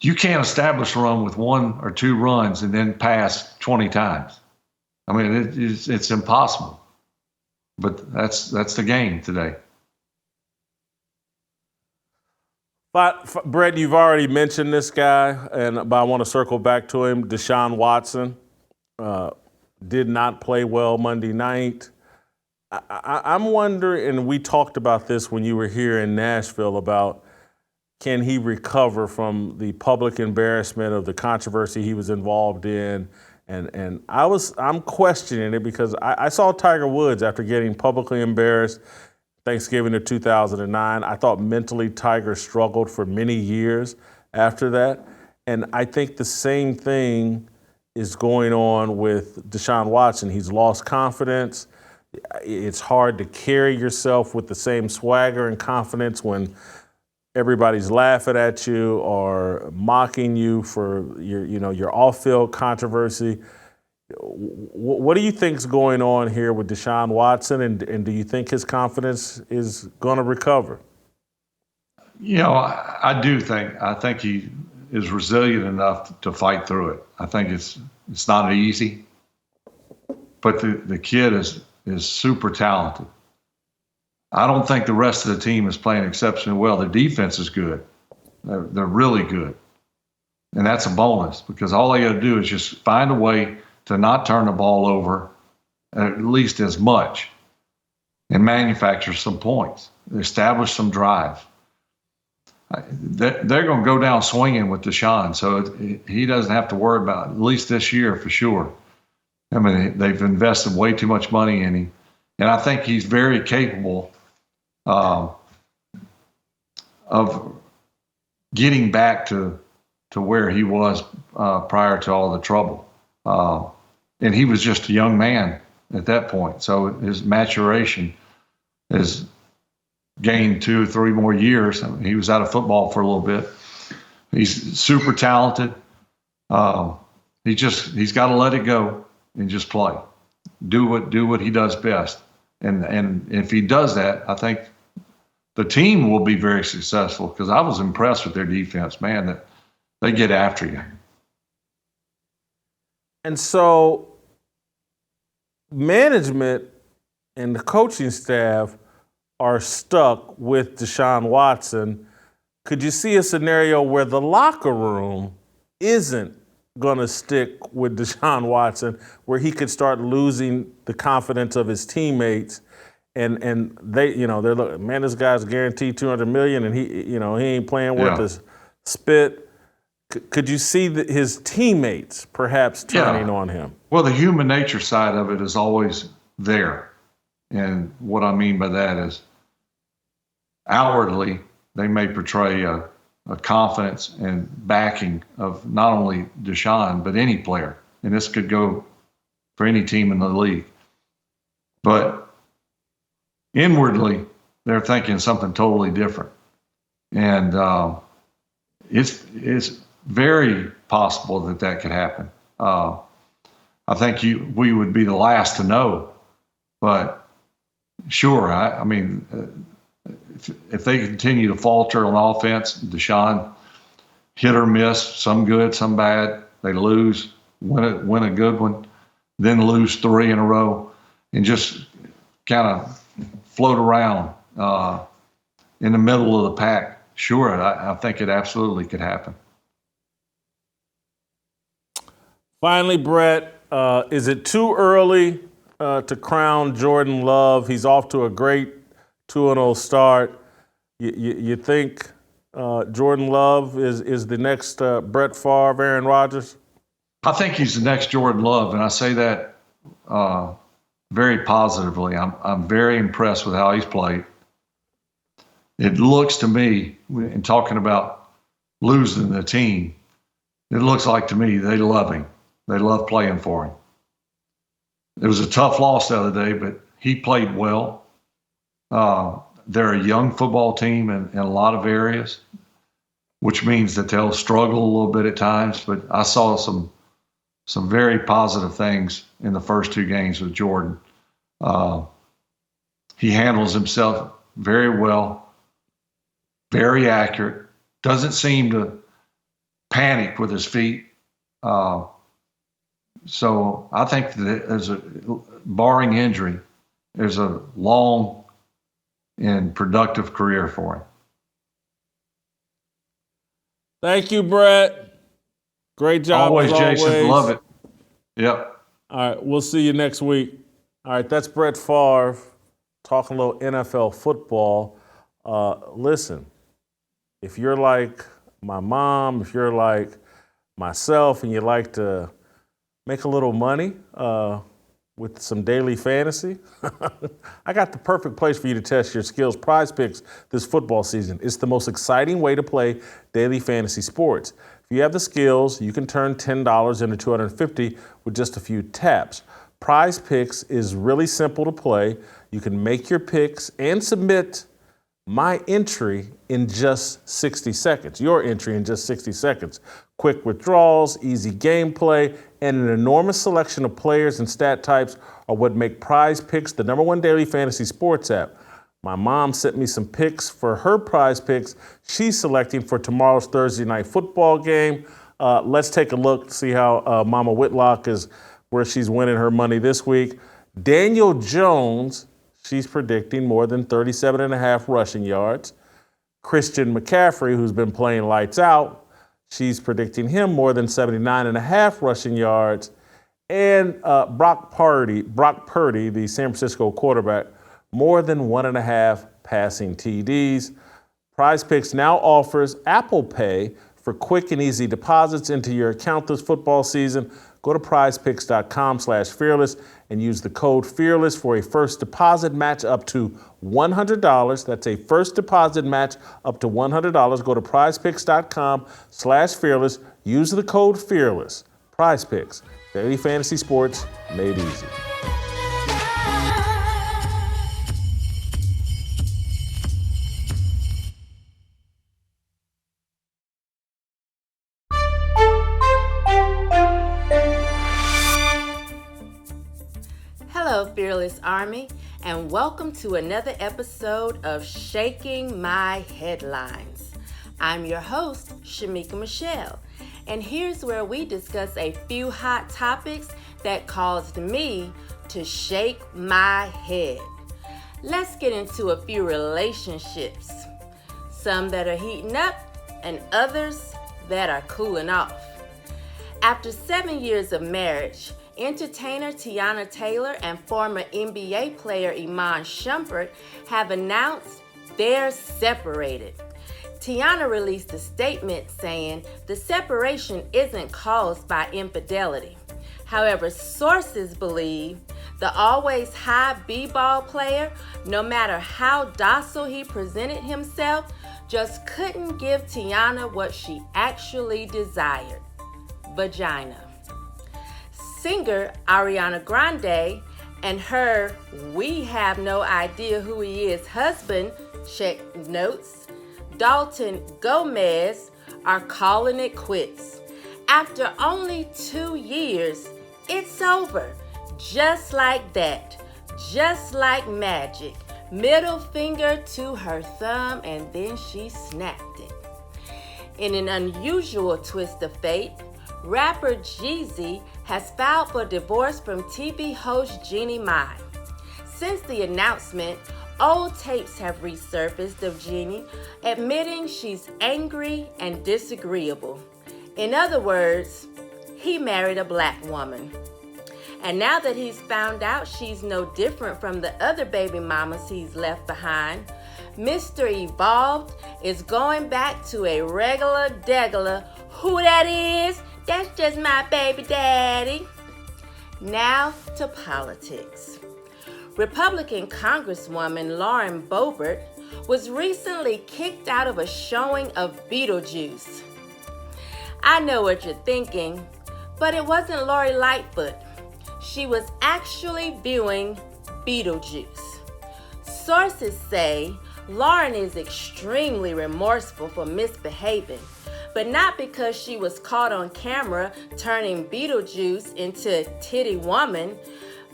You can't establish a run with 1 or 2 runs and then pass 20 times. I mean, it's impossible. But that's the game today. But Brett, you've already mentioned this guy, but I want to circle back to him. Deshaun Watson did not play well Monday night. I'm wondering, and we talked about this when you were here in Nashville, about can he recover from the public embarrassment of the controversy he was involved in? And I'm questioning it because I saw Tiger Woods after getting publicly embarrassed Thanksgiving of 2009. I thought mentally Tiger struggled for many years after that. And I think the same thing is going on with Deshaun Watson. He's lost confidence. It's hard to carry yourself with the same swagger and confidence when everybody's laughing at you or mocking you for your off-field controversy. What do you think's going on here with Deshaun Watson, and do you think his confidence is going to recover? I do think. I think he is resilient enough to fight through it. I think it's not easy, but the kid is super talented. I don't think the rest of the team is playing exceptionally well. The defense is good. They're really good. And that's a bonus because all they got to do is just find a way to not turn the ball over at least as much and manufacture some points, establish some drive. They're going to go down swinging with Deshaun, so he doesn't have to worry about it, at least this year for sure. I mean, they've invested way too much money in him. And I think he's very capable of getting back to where he was prior to all the trouble. And he was just a young man at that point. So his maturation is gain 2 or 3 more years. I mean, he was out of football for a little bit. He's super talented. He's got to let it go and just play. Do what he does best. And if he does that, I think the team will be very successful, because I was impressed with their defense, man, that they get after you. And so management and the coaching staff are stuck with Deshaun Watson. Could you see a scenario where the locker room isn't going to stick with Deshaun Watson, where he could start losing the confidence of his teammates, and they, they're looking, man, this guy's guaranteed $200 million, and he ain't playing worth his spit. Could you see his teammates perhaps turning on him? Well, the human nature side of it is always there. And what I mean by that is outwardly, they may portray a confidence and backing of not only Deshaun, but any player. And this could go for any team in the league. But inwardly, they're thinking something totally different. And it's very possible that could happen. I think we would be the last to know. But sure, I mean, if they continue to falter on offense, Deshaun, hit or miss, some good, some bad, they lose, win a good one, then lose 3 in a row, and just kind of float around in the middle of the pack. Sure, I think it absolutely could happen. Finally, Brett, is it too early to crown Jordan Love? He's off to a great 2-0 start. You think Jordan Love is the next Brett Favre, Aaron Rodgers? I think he's the next Jordan Love, and I say that very positively. I'm very impressed with how he's played. It looks to me, in talking about losing the team, it looks like to me they love him. They love playing for him. It was a tough loss the other day, but he played well. They're a young football team in a lot of areas, which means that they'll struggle a little bit at times. But I saw some very positive things in the first 2 games with Jordan. He handles himself very well, very accurate, doesn't seem to panic with his feet. So I think that barring injury, there's a long and productive career for him. Thank you, Brett. Great job. Always, as Jason. always. Love it. Yep. All right, we'll see you next week. All right, that's Brett Favre talking a little NFL football. Listen, if you're like my mom, if you're like myself, and you like to make a little money with some daily fantasy, I got the perfect place for you to test your skills. PrizePicks this football season. It's the most exciting way to play daily fantasy sports. If you have the skills, you can turn $10 into $250 with just a few taps. PrizePicks is really simple to play. You can make your picks and submit my entry in just 60 seconds, your entry in just 60 seconds. Quick withdrawals, easy gameplay, and an enormous selection of players and stat types are what make PrizePicks the #1 daily fantasy sports app. My mom sent me some picks for her PrizePicks she's selecting for tomorrow's Thursday night football game. Let's take a look, see how Mama Whitlock is, where she's winning her money this week. Daniel Jones, she's predicting more than 37.5 rushing yards. Christian McCaffrey, who's been playing lights out, she's predicting him more than 79.5 rushing yards. And Brock Purdy, the San Francisco quarterback, more than 1.5 passing TDs. PrizePicks now offers Apple Pay for quick and easy deposits into your account this football season. Go to prizepicks.com/fearless and use the code FEARLESS for a first deposit match up to $100. That's a first deposit match up to $100. Go to prizepicks.com/fearless. Use the code FEARLESS. PrizePicks, daily fantasy sports made easy. Hello, Fearless Army, and welcome to another episode of Shaking My Headlines. I'm your host, Shemeka Michelle, and here's where we discuss a few hot topics that caused me to shake my head. Let's get into a few relationships, some that are heating up and others that are cooling off. After 7 years of marriage, entertainer Teyana Taylor and former NBA player Iman Shumpert have announced they're separated. Teyana released a statement saying the separation isn't caused by infidelity. However, sources believe the always high b-ball player, no matter how docile he presented himself, just couldn't give Teyana what she actually desired: vagina. Singer Ariana Grande and her "we have no idea who he is" husband, check notes, Dalton Gomez, are calling it quits. After only 2 years, it's over. Just like that. Just like magic. Middle finger to her thumb, and then she snapped it. In an unusual twist of fate, rapper Jeezy has filed for divorce from TV host Jeannie Mai. Since the announcement, old tapes have resurfaced of Jeannie admitting she's angry and disagreeable. In other words, he married a black woman. And now that he's found out she's no different from the other baby mamas he's left behind, Mr. Evolved is going back to a regular "who that is? That's just my baby daddy." Now to politics. Republican Congresswoman Lauren Boebert was recently kicked out of a showing of Beetlejuice. I know what you're thinking, but it wasn't Lori Lightfoot. She was actually viewing Beetlejuice. Sources say Lauren is extremely remorseful for misbehaving, but not because she was caught on camera turning Beetlejuice into a titty woman,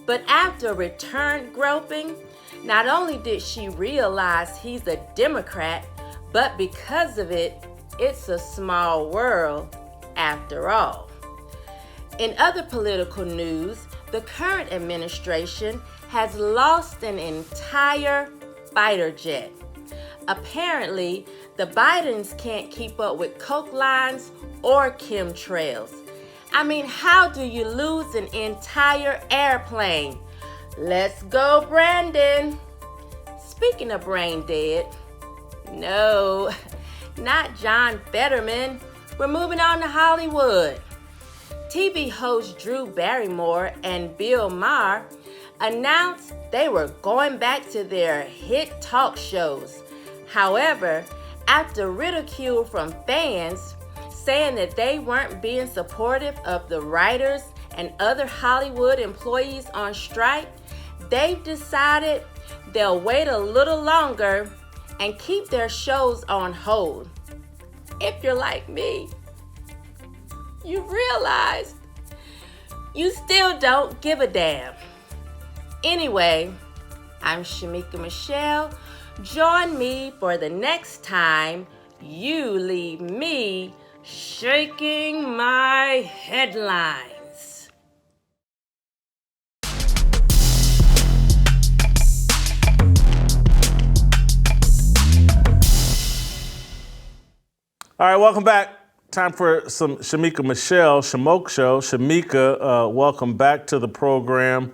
but after return groping, not only did she realize he's a Democrat, but because of it, it's a small world after all. In other political news, the current administration has lost an entire fighter jet. Apparently, the Bidens can't keep up with coke lines or chemtrails. I mean, how do you lose an entire airplane? Let's go, Brandon. Speaking of brain dead, no, not John Fetterman. We're moving on to Hollywood. TV host Drew Barrymore and Bill Maher announced they were going back to their hit talk shows. However, after ridicule from fans saying that they weren't being supportive of the writers and other Hollywood employees on strike, they've decided they'll wait a little longer and keep their shows on hold. If you're like me, you realize you still don't give a damn. Anyway, I'm Shemeka Michelle. Join me for the next time you leave me shaking my headlines. All right, welcome back. Time for some Shemeka Michelle, Shemoke Show. Shemeka, welcome back to the program.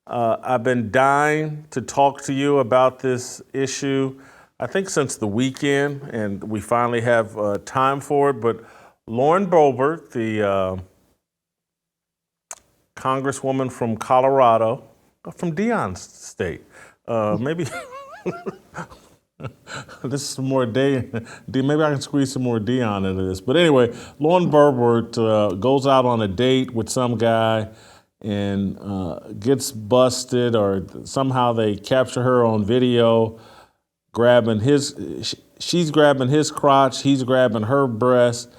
I've been dying to talk to you about this issue, I think since the weekend, and we finally have time for it. But Lauren Boebert, the Congresswoman from Colorado, from Deion's state, maybe... This is some more maybe I can squeeze some more Deion into this. But anyway, Lauren Boebert goes out on a date with some guy and gets busted, or somehow they capture her on video she's grabbing his crotch, he's grabbing her breast.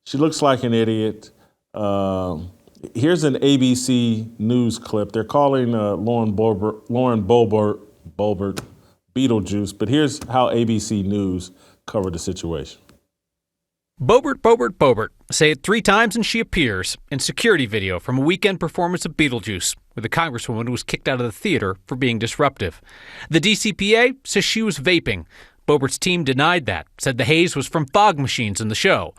She looks like an idiot. Here's an ABC News clip. They're calling Lauren Boebert Beetlejuice, but here's how ABC News covered the situation. Boebert. Say it 3 times and she appears in security video from a weekend performance of Beetlejuice, where the congresswoman was kicked out of the theater for being disruptive. The DCPA says she was vaping. Boebert's team denied that, said the haze was from fog machines in the show.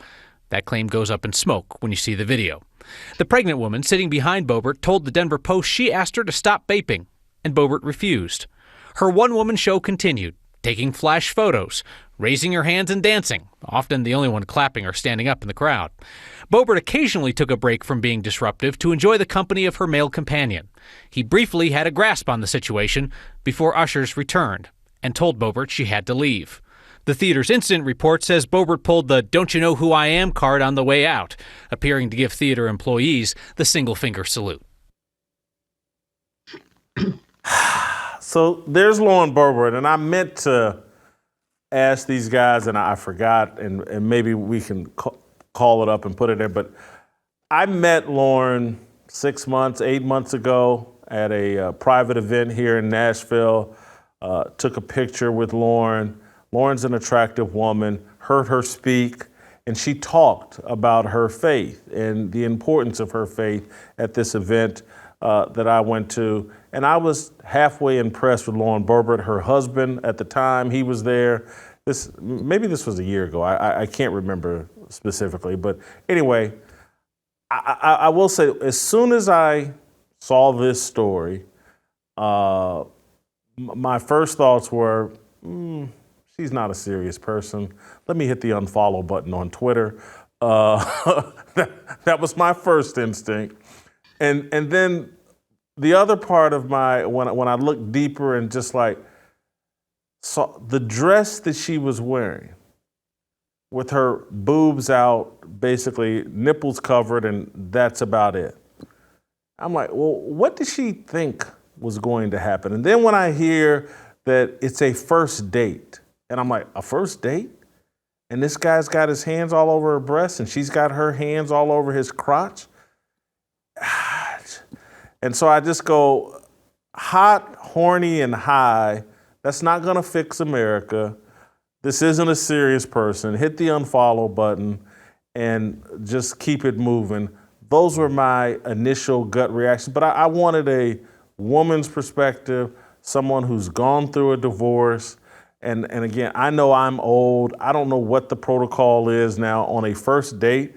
That claim goes up in smoke when you see the video. The pregnant woman sitting behind Boebert told the Denver Post she asked her to stop vaping, and Boebert refused. Her one-woman show continued, taking flash photos, raising her hands and dancing, often the only one clapping or standing up in the crowd. Boebert occasionally took a break from being disruptive to enjoy the company of her male companion. He briefly had a grasp on the situation before ushers returned and told Boebert she had to leave. The theater's incident report says Boebert pulled the "Don't you know who I am" card on the way out, appearing to give theater employees the single-finger salute. So there's Lauren Boebert, and I meant to ask these guys, and I forgot, and maybe we can call it up and put it there, but I met Lauren 8 months ago at a private event here in Nashville, took a picture with Lauren. Lauren's an attractive woman, heard her speak, and she talked about her faith and the importance of her faith at this event that I went to. And I was halfway impressed with Lauren Boebert. Her husband at the time, he was there. Maybe this was a year ago. I can't remember specifically. But anyway, I will say, as soon as I saw this story, my first thoughts were, she's not a serious person. Let me hit the unfollow button on Twitter. That was my first instinct. And then the other part of when I looked deeper and just saw the dress that she was wearing with her boobs out, basically nipples covered, and that's about it. I'm like, well, what did she think was going to happen? And then when I hear that it's a first date, and I'm like, a first date? And this guy's got his hands all over her breasts and she's got her hands all over his crotch. And so I just go, hot, horny, and high. That's not going to fix America. This isn't a serious person. Hit the unfollow button and just keep it moving. Those were my initial gut reactions. But I wanted a woman's perspective, someone who's gone through a divorce. And again, I know I'm old. I don't know what the protocol is now on a first date.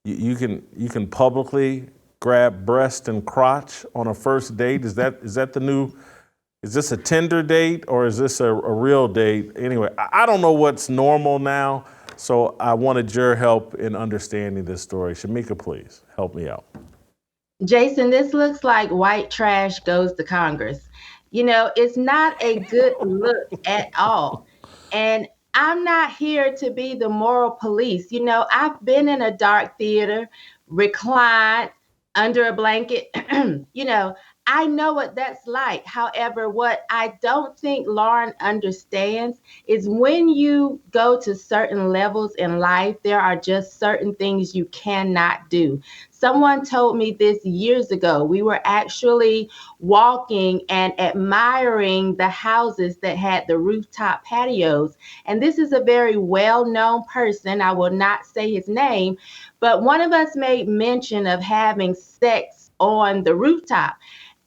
You can publicly grab breast and crotch on a first date. Is that the new? Is this a Tinder date or is this a real date? Anyway, I don't know what's normal now, so I wanted your help in understanding this story. Shemeka, please help me out. Jason, this looks like white trash goes to Congress. It's not a good look at all. And I'm not here to be the moral police. I've been in a dark theater, reclined under a blanket. I know what that's like. However, what I don't think Lauren understands is when you go to certain levels in life, there are just certain things you cannot do. Someone told me this years ago. We were actually walking and admiring the houses that had the rooftop patios. And this is a very well-known person. I will not say his name, but one of us made mention of having sex on the rooftop.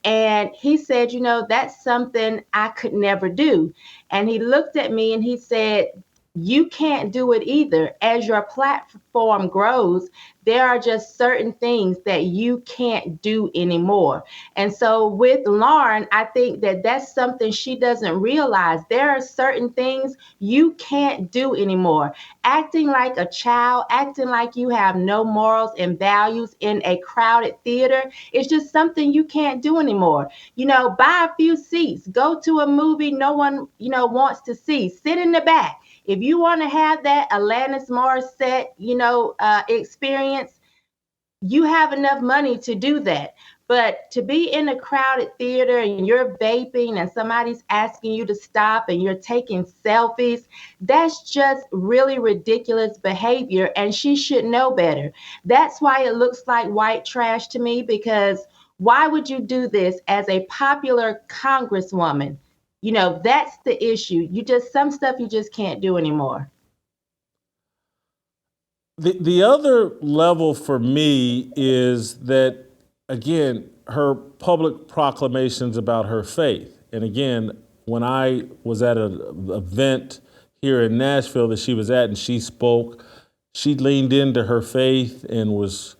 And he said, that's something I could never do. And he looked at me and he said, you can't do it either. As your platform grows, there are just certain things that you can't do anymore. And so with Lauren, I think that that's something she doesn't realize. There are certain things you can't do anymore. Acting like a child, acting like you have no morals and values in a crowded theater is just something you can't do anymore. Buy a few seats, go to a movie no one, wants to see, sit in the back. If you want to have that Alanis Morissette, experience, you have enough money to do that. But to be in a crowded theater and you're vaping and somebody's asking you to stop and you're taking selfies, that's just really ridiculous behavior, and she should know better. That's why it looks like white trash to me, because why would you do this as a popular congresswoman? That's the issue. Some stuff you just can't do anymore. The other level for me is that, again, her public proclamations about her faith. And again, when I was at an event here in Nashville that she was at and she spoke, she leaned into her faith and was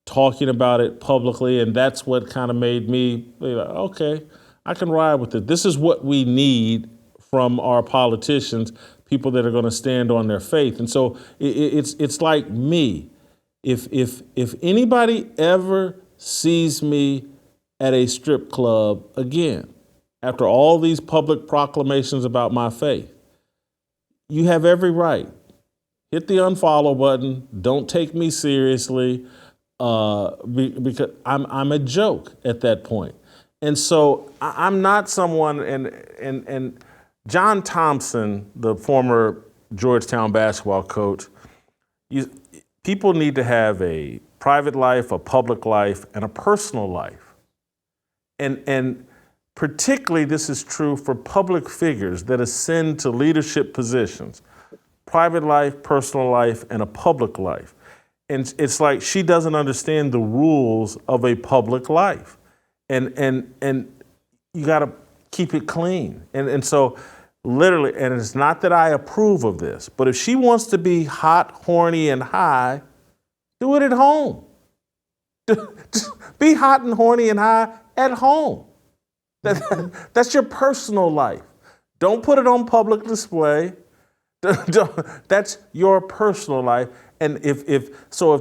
talking about it publicly. And that's what kind of made me be like, okay, I can ride with it. This is what we need from our politicians, people that are going to stand on their faith. And so it's like me. If anybody ever sees me at a strip club again, after all these public proclamations about my faith, you have every right. Hit the unfollow button. Don't take me seriously, because I'm a joke at that point. And so I'm not someone, and John Thompson, the former Georgetown basketball coach, people need to have a private life, a public life, and a personal life. And particularly this is true for public figures that ascend to leadership positions. Private life, personal life, and a public life. And it's like she doesn't understand the rules of a public life. And you got to keep it clean. And so literally, and it's not that I approve of this, but if she wants to be hot, horny, and high, do it at home. Just be hot and horny and high at home. That's your personal life. Don't put it on public display. That's your personal life. And if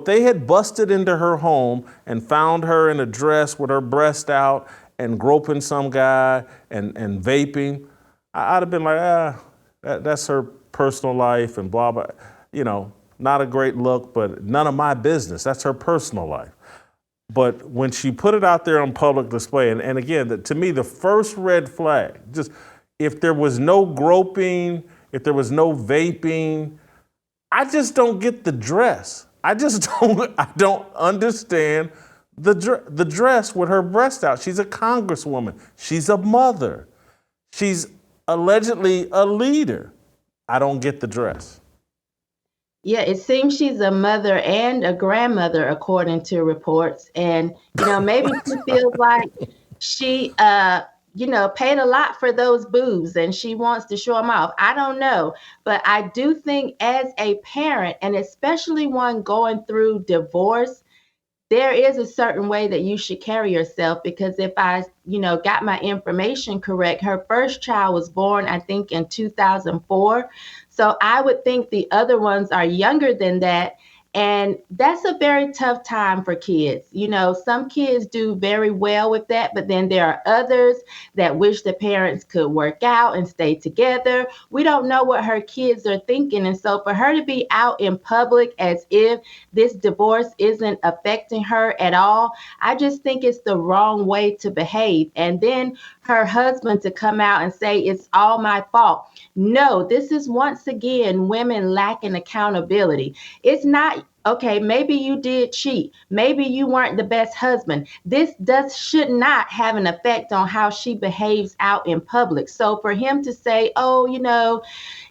they had busted into her home and found her in a dress with her breast out and groping some guy and vaping, I'd have been like, that's her personal life and blah, blah. Not a great look, but none of my business. That's her personal life. But when she put it out there on public display, and again, to me, the first red flag, just if there was no groping, if there was no vaping, I just don't get the dress. I don't understand the dress with her breast out. She's a congresswoman. She's a mother. She's allegedly a leader. I don't get the dress. Yeah, it seems she's a mother and a grandmother, according to reports. And, maybe she feels like she, paid a lot for those boobs and she wants to show them off. I don't know. But I do think as a parent, and especially one going through divorce, there is a certain way that you should carry yourself, because if I, got my information correct, her first child was born, I think, in 2004. So I would think the other ones are younger than that. And that's a very tough time for kids. Some kids do very well with that, but then there are others that wish the parents could work out and stay together. We don't know what her kids are thinking. And so for her to be out in public as if this divorce isn't affecting her at all, I just think it's the wrong way to behave. And then her husband to come out and say, it's all my fault. No, this is once again women lacking accountability. It's not, okay, maybe you did cheat. Maybe you weren't the best husband. This should not have an effect on how she behaves out in public. So for him to say,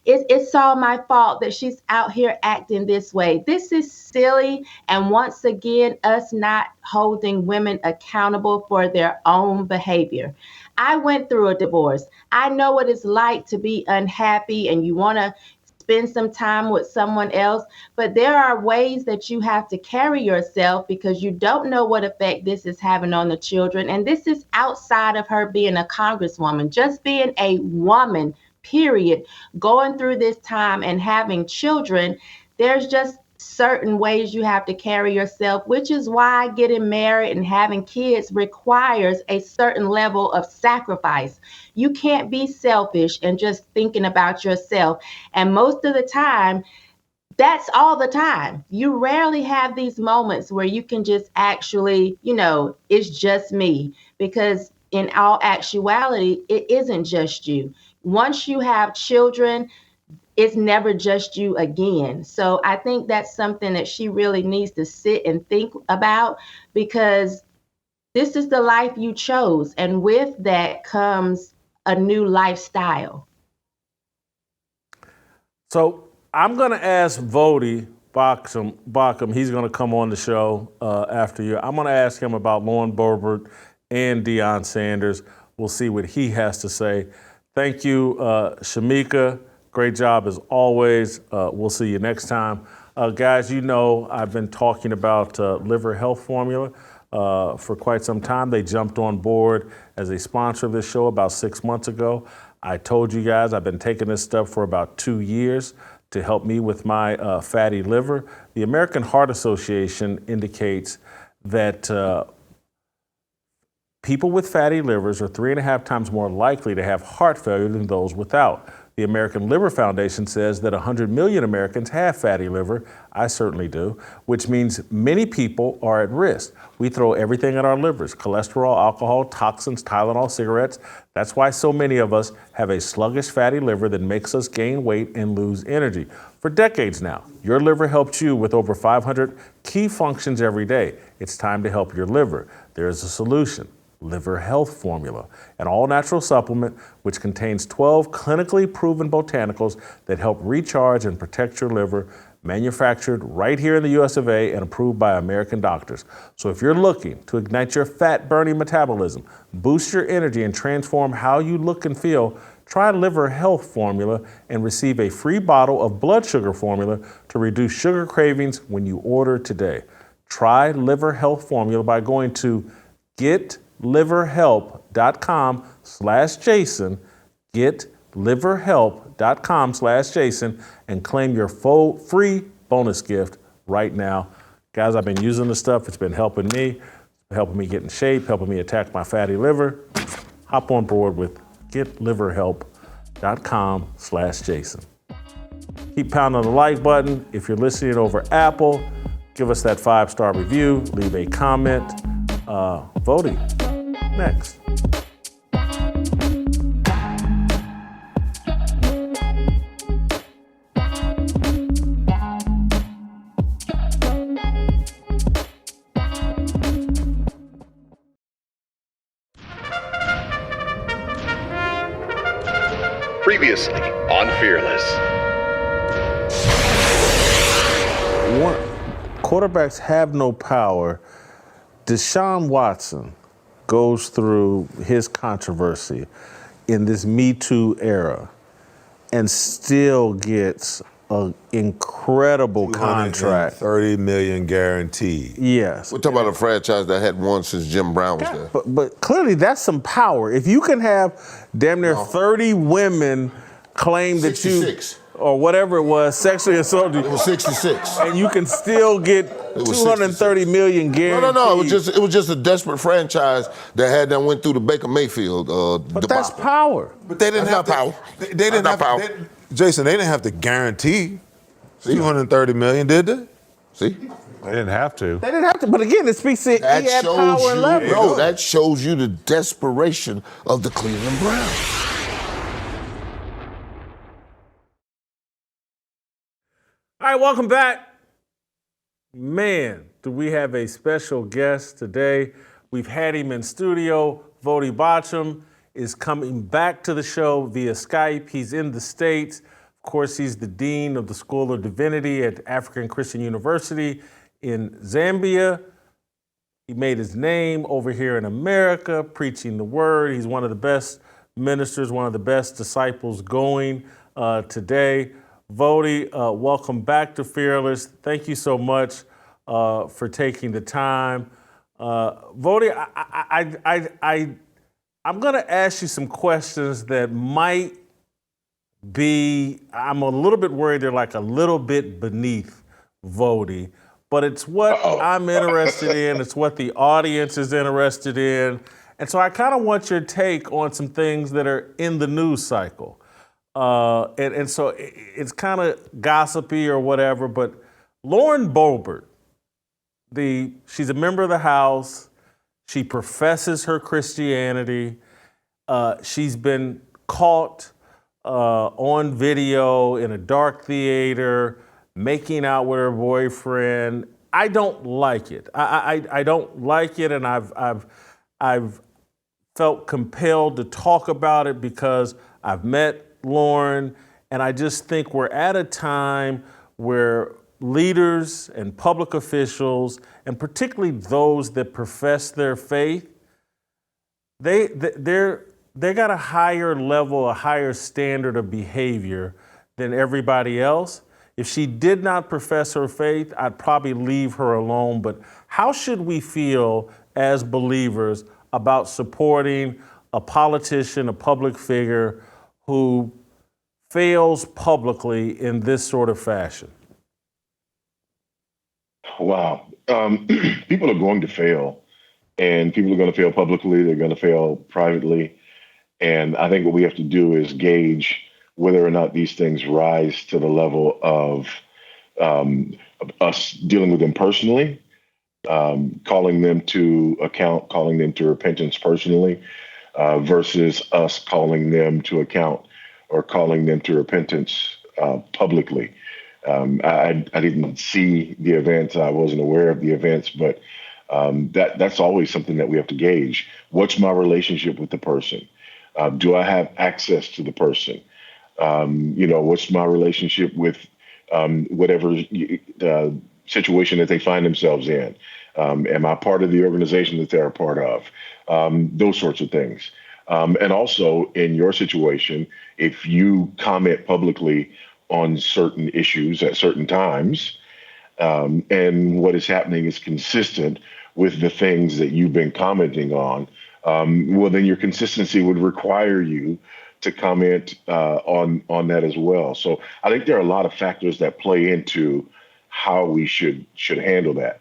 it's all my fault that she's out here acting this way, this is silly. And once again, us not holding women accountable for their own behavior. I went through a divorce. I know what it's like to be unhappy and you want to spend some time with someone else, but there are ways that you have to carry yourself, because you don't know what effect this is having on the children. And this is outside of her being a congresswoman, just being a woman, period, going through this time and having children. There's just certain ways you have to carry yourself, which is why getting married and having kids requires a certain level of sacrifice. You can't be selfish and just thinking about yourself. And most of the time, that's all the time. You rarely have these moments where you can just actually, it's just me. Because in all actuality, it isn't just you. Once you have children, it's never just you again. So I think that's something that she really needs to sit and think about, because this is the life you chose. And with that comes a new lifestyle. So I'm going to ask Vodi Baucham. He's going to come on the show after you. I'm going to ask him about Lauren Boebert and Deion Sanders. We'll see what he has to say. Thank you, Shemeka. Great job as always. We'll see you next time. Guys, I've been talking about liver health formula for quite some time. They jumped on board as a sponsor of this show about 6 months ago. I told you guys I've been taking this stuff for about 2 years to help me with my fatty liver. The American Heart Association indicates that people with fatty livers are 3.5 times more likely to have heart failure than those without. The American Liver Foundation says that 100 million Americans have fatty liver. I certainly do, which means many people are at risk. We throw everything at our livers: cholesterol, alcohol, toxins, Tylenol, cigarettes. That's why so many of us have a sluggish fatty liver that makes us gain weight and lose energy. For decades now, your liver helps you with over 500 key functions every day. It's time to help your liver. There is a solution. Liver Health Formula, an all-natural supplement which contains 12 clinically proven botanicals that help recharge and protect your liver, manufactured right here in the US of A and approved by American doctors. So if you're looking to ignite your fat-burning metabolism, boost your energy, and transform how you look and feel, try Liver Health Formula and receive a free bottle of blood sugar formula to reduce sugar cravings when you order today. Try Liver Health Formula by going to getliverhelp.com/Jason, getliverhelp.com/Jason, and claim your free bonus gift right now. Guys, I've been using this stuff. It's been helping me get in shape, helping me attack my fatty liver. Hop on board with getliverhelp.com/Jason. Keep pounding the like button. If you're listening over Apple, give us that 5-star review, leave a comment. Vodi, next. Previously on Fearless. Quarterbacks have no power. Deshaun Watson goes through his controversy in this Me Too era and still gets an incredible contract. $30 million guaranteed. Yes. We're talking about a franchise that had won since Jim Brown was there. But clearly that's some power. If you can have damn near 30 women claim that 66. you, or whatever it was, sexually assaulted. It was 66. And you can still get $230 million guaranteed. No. It was just a desperate franchise that had them went through the Baker Mayfield. But that's power. But they didn't have power. They didn't have power. Jason, they didn't have to guarantee $230 million, did they? See? They didn't have to. They didn't have to. But again, it speaks to That he had shows power and you, leverage. no, that shows you the desperation of the Cleveland Browns. All right, welcome back. Man, do we have a special guest today. We've had him in studio. Vodi Baucham is coming back to the show via Skype. He's in the States. Of course, he's the Dean of the School of Divinity at African Christian University in Zambia. He made his name over here in America, preaching the word. He's one of the best ministers, one of the best disciples going today. Vodi, welcome back to Fearless. Thank you so much for taking the time. Vodi, I'm going to ask you some questions that might be, I'm a little bit worried they're like a little bit beneath Vodi, but it's what I'm interested in. It's what the audience is interested in. And so I kind of want your take on some things that are in the news cycle. And so it's kind of gossipy or whatever, but Lauren Boebert, she's a member of the House. She professes her Christianity. She's been caught on video in a dark theater, making out with her boyfriend. I don't like it. I don't like it, and I've felt compelled to talk about it because I've met Lauren, and I just think we're at a time where leaders and public officials, and particularly those that profess their faith, they got a higher level, a higher standard of behavior than everybody else. If she did not profess her faith, I'd probably leave her alone. But how should we feel as believers about supporting a politician, a public figure who fails publicly in this sort of fashion? Wow. People are going to fail, and people are going to fail publicly. They're going to fail privately. And I think what we have to do is gauge whether or not these things rise to the level of us dealing with them personally, calling them to account, calling them to repentance personally, versus us calling them to account or calling them to repentance publicly. I didn't see the events. I wasn't aware of the events, but that's always something that we have to gauge. What's my relationship with the person? Do I have access to the person? What's my relationship with whatever situation that they find themselves in? Am I part of the organization that they're a part of? Those sorts of things. And also in your situation, if you comment publicly on certain issues at certain times, and what is happening is consistent with the things that you've been commenting on, well, then your consistency would require you to comment on that as well. So I think there are a lot of factors that play into how we should handle that.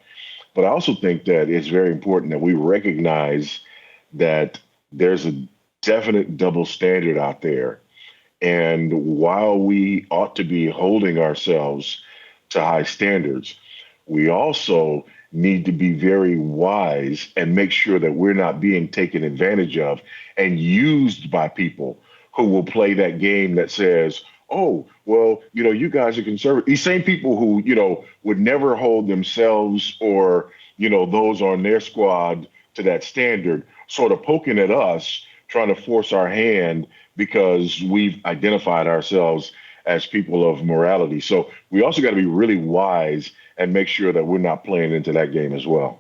But I also think that it's very important that we recognize that there's a definite double standard out there. And while we ought to be holding ourselves to high standards, we also need to be very wise and make sure that we're not being taken advantage of and used by people who will play that game that says, oh, well, you guys are conservative. These same people who, would never hold themselves or, those on their squad to that standard, sort of poking at us, trying to force our hand because we've identified ourselves as people of morality. So we also got to be really wise and make sure that we're not playing into that game as well.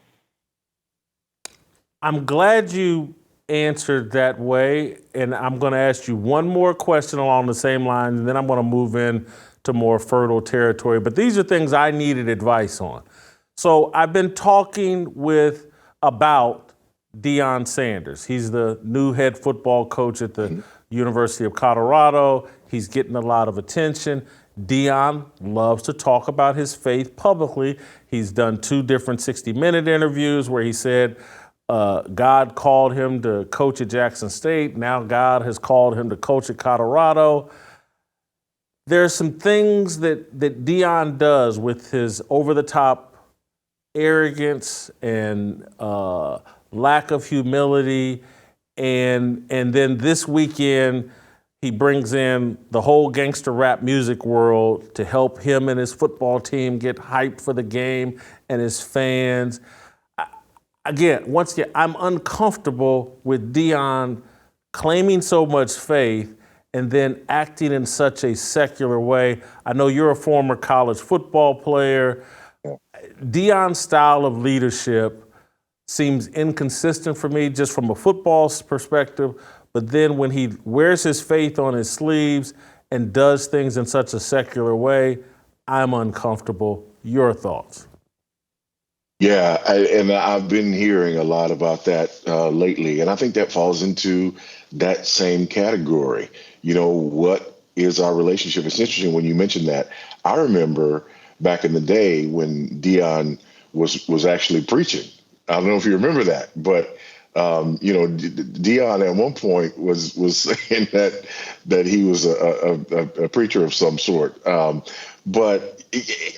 I'm glad you answered that way, and I'm going to ask you one more question along the same lines, and then I'm going to move in to more fertile territory. But these are things I needed advice on. So I've been talking about Deion Sanders. He's the new head football coach at the University of Colorado. He's getting a lot of attention. Deion loves to talk about his faith publicly. He's done 2 different 60-minute interviews where he said God called him to coach at Jackson State. Now God has called him to coach at Colorado. There are some things that Deion does with his over-the-top arrogance and lack of humility. And then this weekend, he brings in the whole gangster rap music world to help him and his football team get hyped for the game and his fans. Once again, I'm uncomfortable with Deion claiming so much faith and then acting in such a secular way. I know you're a former college football player. Deion's style of leadership seems inconsistent for me just from a football perspective. But then when he wears his faith on his sleeves and does things in such a secular way, I'm uncomfortable. Your thoughts? Yeah, and I've been hearing a lot about that lately, and I think that falls into that same category. What is our relationship? It's interesting when you mentioned that. I remember back in the day when Deion was actually preaching. I don't know if you remember that, but Deion at one point was saying that he was a preacher of some sort. But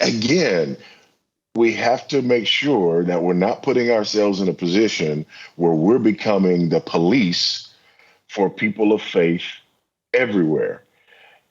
again, we have to make sure that we're not putting ourselves in a position where we're becoming the police for people of faith everywhere.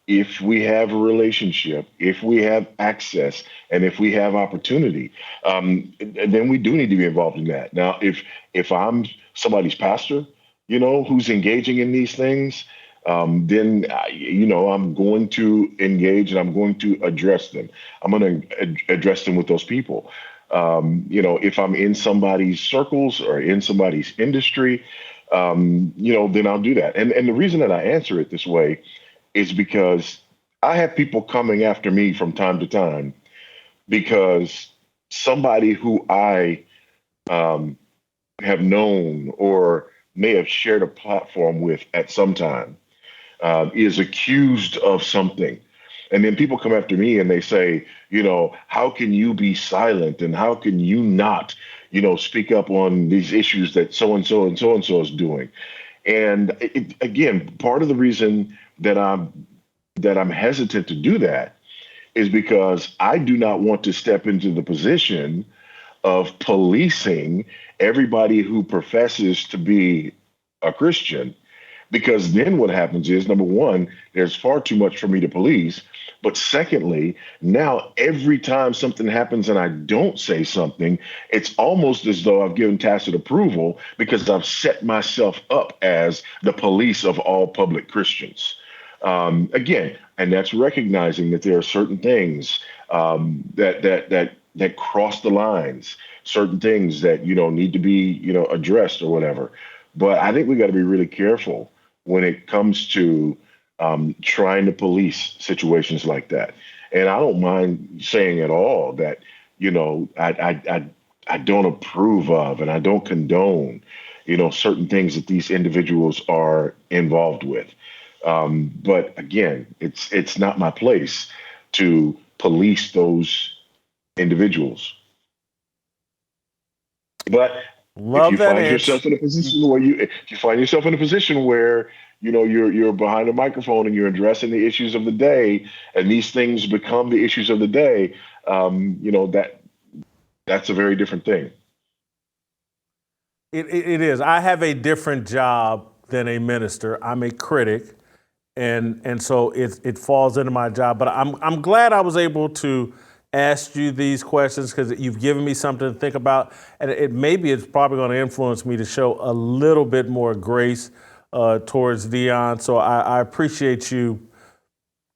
If we have a relationship, if we have access, and if we have opportunity, then we do need to be involved in that. Now, if I'm somebody's pastor, who's engaging in these things, then I'm going to engage and I'm going to address them. I'm going to address them with those people. If I'm in somebody's circles or in somebody's industry, then I'll do that. And the reason that I answer it this way is because I have people coming after me from time to time because somebody who I have known or may have shared a platform with at some time is accused of something. And then people come after me and they say, how can you be silent and how can you not, speak up on these issues that so-and-so and so-and-so is doing? And again, part of the reason that I'm hesitant to do that is because I do not want to step into the position of policing everybody who professes to be a Christian, because then what happens is, number one, there's far too much for me to police. But secondly, now every time something happens and I don't say something, it's almost as though I've given tacit approval because I've set myself up as the police of all public Christians. Again, and that's recognizing that there are certain things that cross the lines, certain things that need to be addressed or whatever. But I think we got to be really careful when it comes to trying to police situations like that. And I don't mind saying at all that I don't approve of and I don't condone certain things that these individuals are involved with. But again, it's not my place to police those individuals. But if you find yourself in a position where you're behind a microphone and you're addressing the issues of the day, and these things become the issues of the day, that's a very different thing. It is. I have a different job than a minister. I'm a critic. And so it falls into my job. But I'm glad I was able to ask you these questions because you've given me something to think about. And it's probably going to influence me to show a little bit more grace towards Deion. So I appreciate you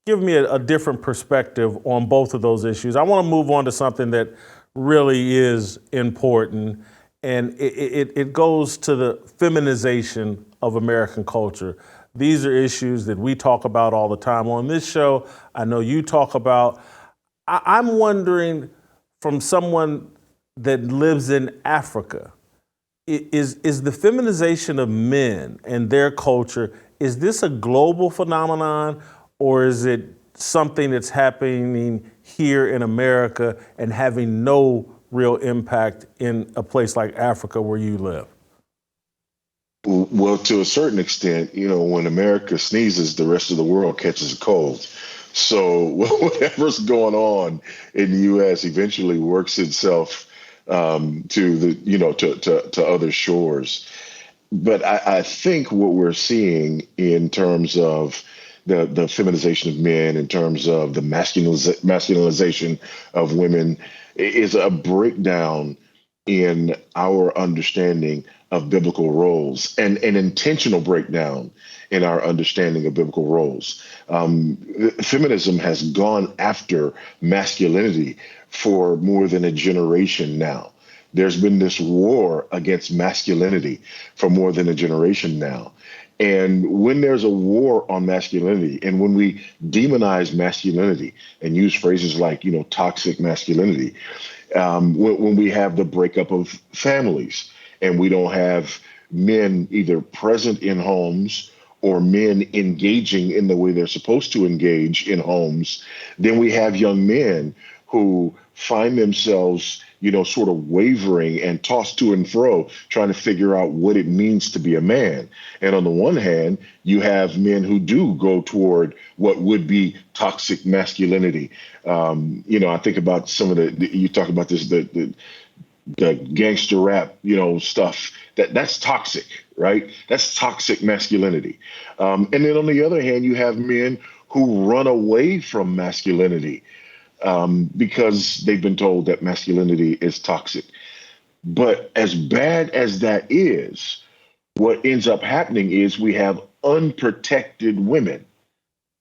giving me a different perspective on both of those issues. I want to move on to something that really is important. And it goes to the feminization of American culture. These are issues that we talk about all the time on this show. I know you talk about. I'm wondering, from someone that lives in Africa, is the feminization of men and their culture, is this a global phenomenon, or is it something that's happening here in America and having no real impact in a place like Africa where you live? Well, to a certain extent, when America sneezes, the rest of the world catches a cold. So whatever's going on in the U.S. eventually works itself to other shores. But I think what we're seeing in terms of the feminization of men, in terms of the masculinization of women, is a breakdown in our understanding of biblical roles, and an intentional breakdown in our understanding of biblical roles. Feminism has gone after masculinity for more than a generation now. There's been this war against masculinity for more than a generation now. And when there's a war on masculinity, and when we demonize masculinity and use phrases like, toxic masculinity, when we have the breakup of families and we don't have men either present in homes or men engaging in the way they're supposed to engage in homes, then we have young men who find themselves, sort of wavering and tossed to and fro, trying to figure out what it means to be a man. And on the one hand, you have men who do go toward what would be toxic masculinity. I think about some of you talk about this, the gangster rap, stuff that's toxic, right? That's toxic masculinity. And then on the other hand, you have men who run away from masculinity because they've been told that masculinity is toxic. But as bad as that is, what ends up happening is we have unprotected women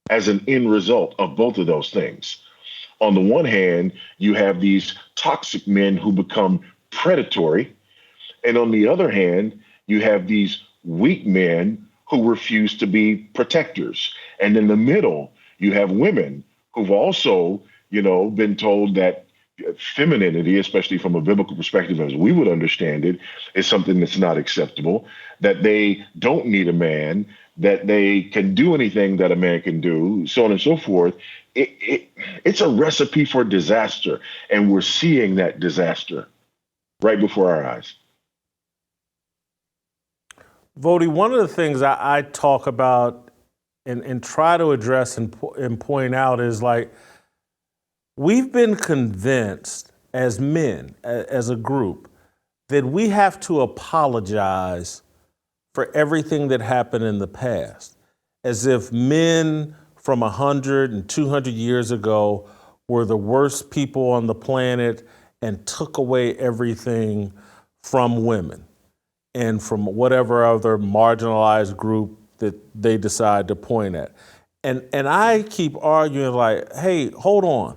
as an end result of both of those things. On the one hand, you have these toxic men who become predatory. And on the other hand, you have these weak men who refuse to be protectors. And in the middle, you have women who've also, been told that femininity, especially from a biblical perspective, as we would understand it, is something that's not acceptable, that they don't need a man, that they can do anything that a man can do, so on and so forth. It's a recipe for disaster. And we're seeing that disaster right before our eyes. Vodi, one of the things I talk about and try to address and point out is like, we've been convinced as men, as a group, that we have to apologize for everything that happened in the past, as if men from 100 and 200 years ago were the worst people on the planet and took away everything from women and from whatever other marginalized group that they decide to point at. And I keep arguing like, hey, hold on.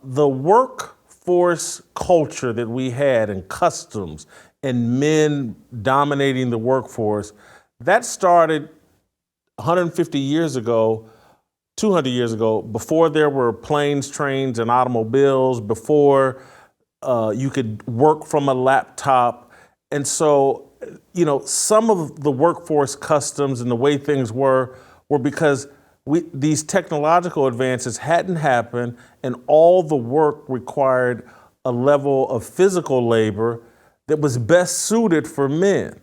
The workforce culture that we had and customs and men dominating the workforce, that started 150 years ago, 200 years ago, before there were planes, trains, and automobiles, before you could work from a laptop. And so, some of the workforce customs and the way things were because these technological advances hadn't happened, and all the work required a level of physical labor that was best suited for men.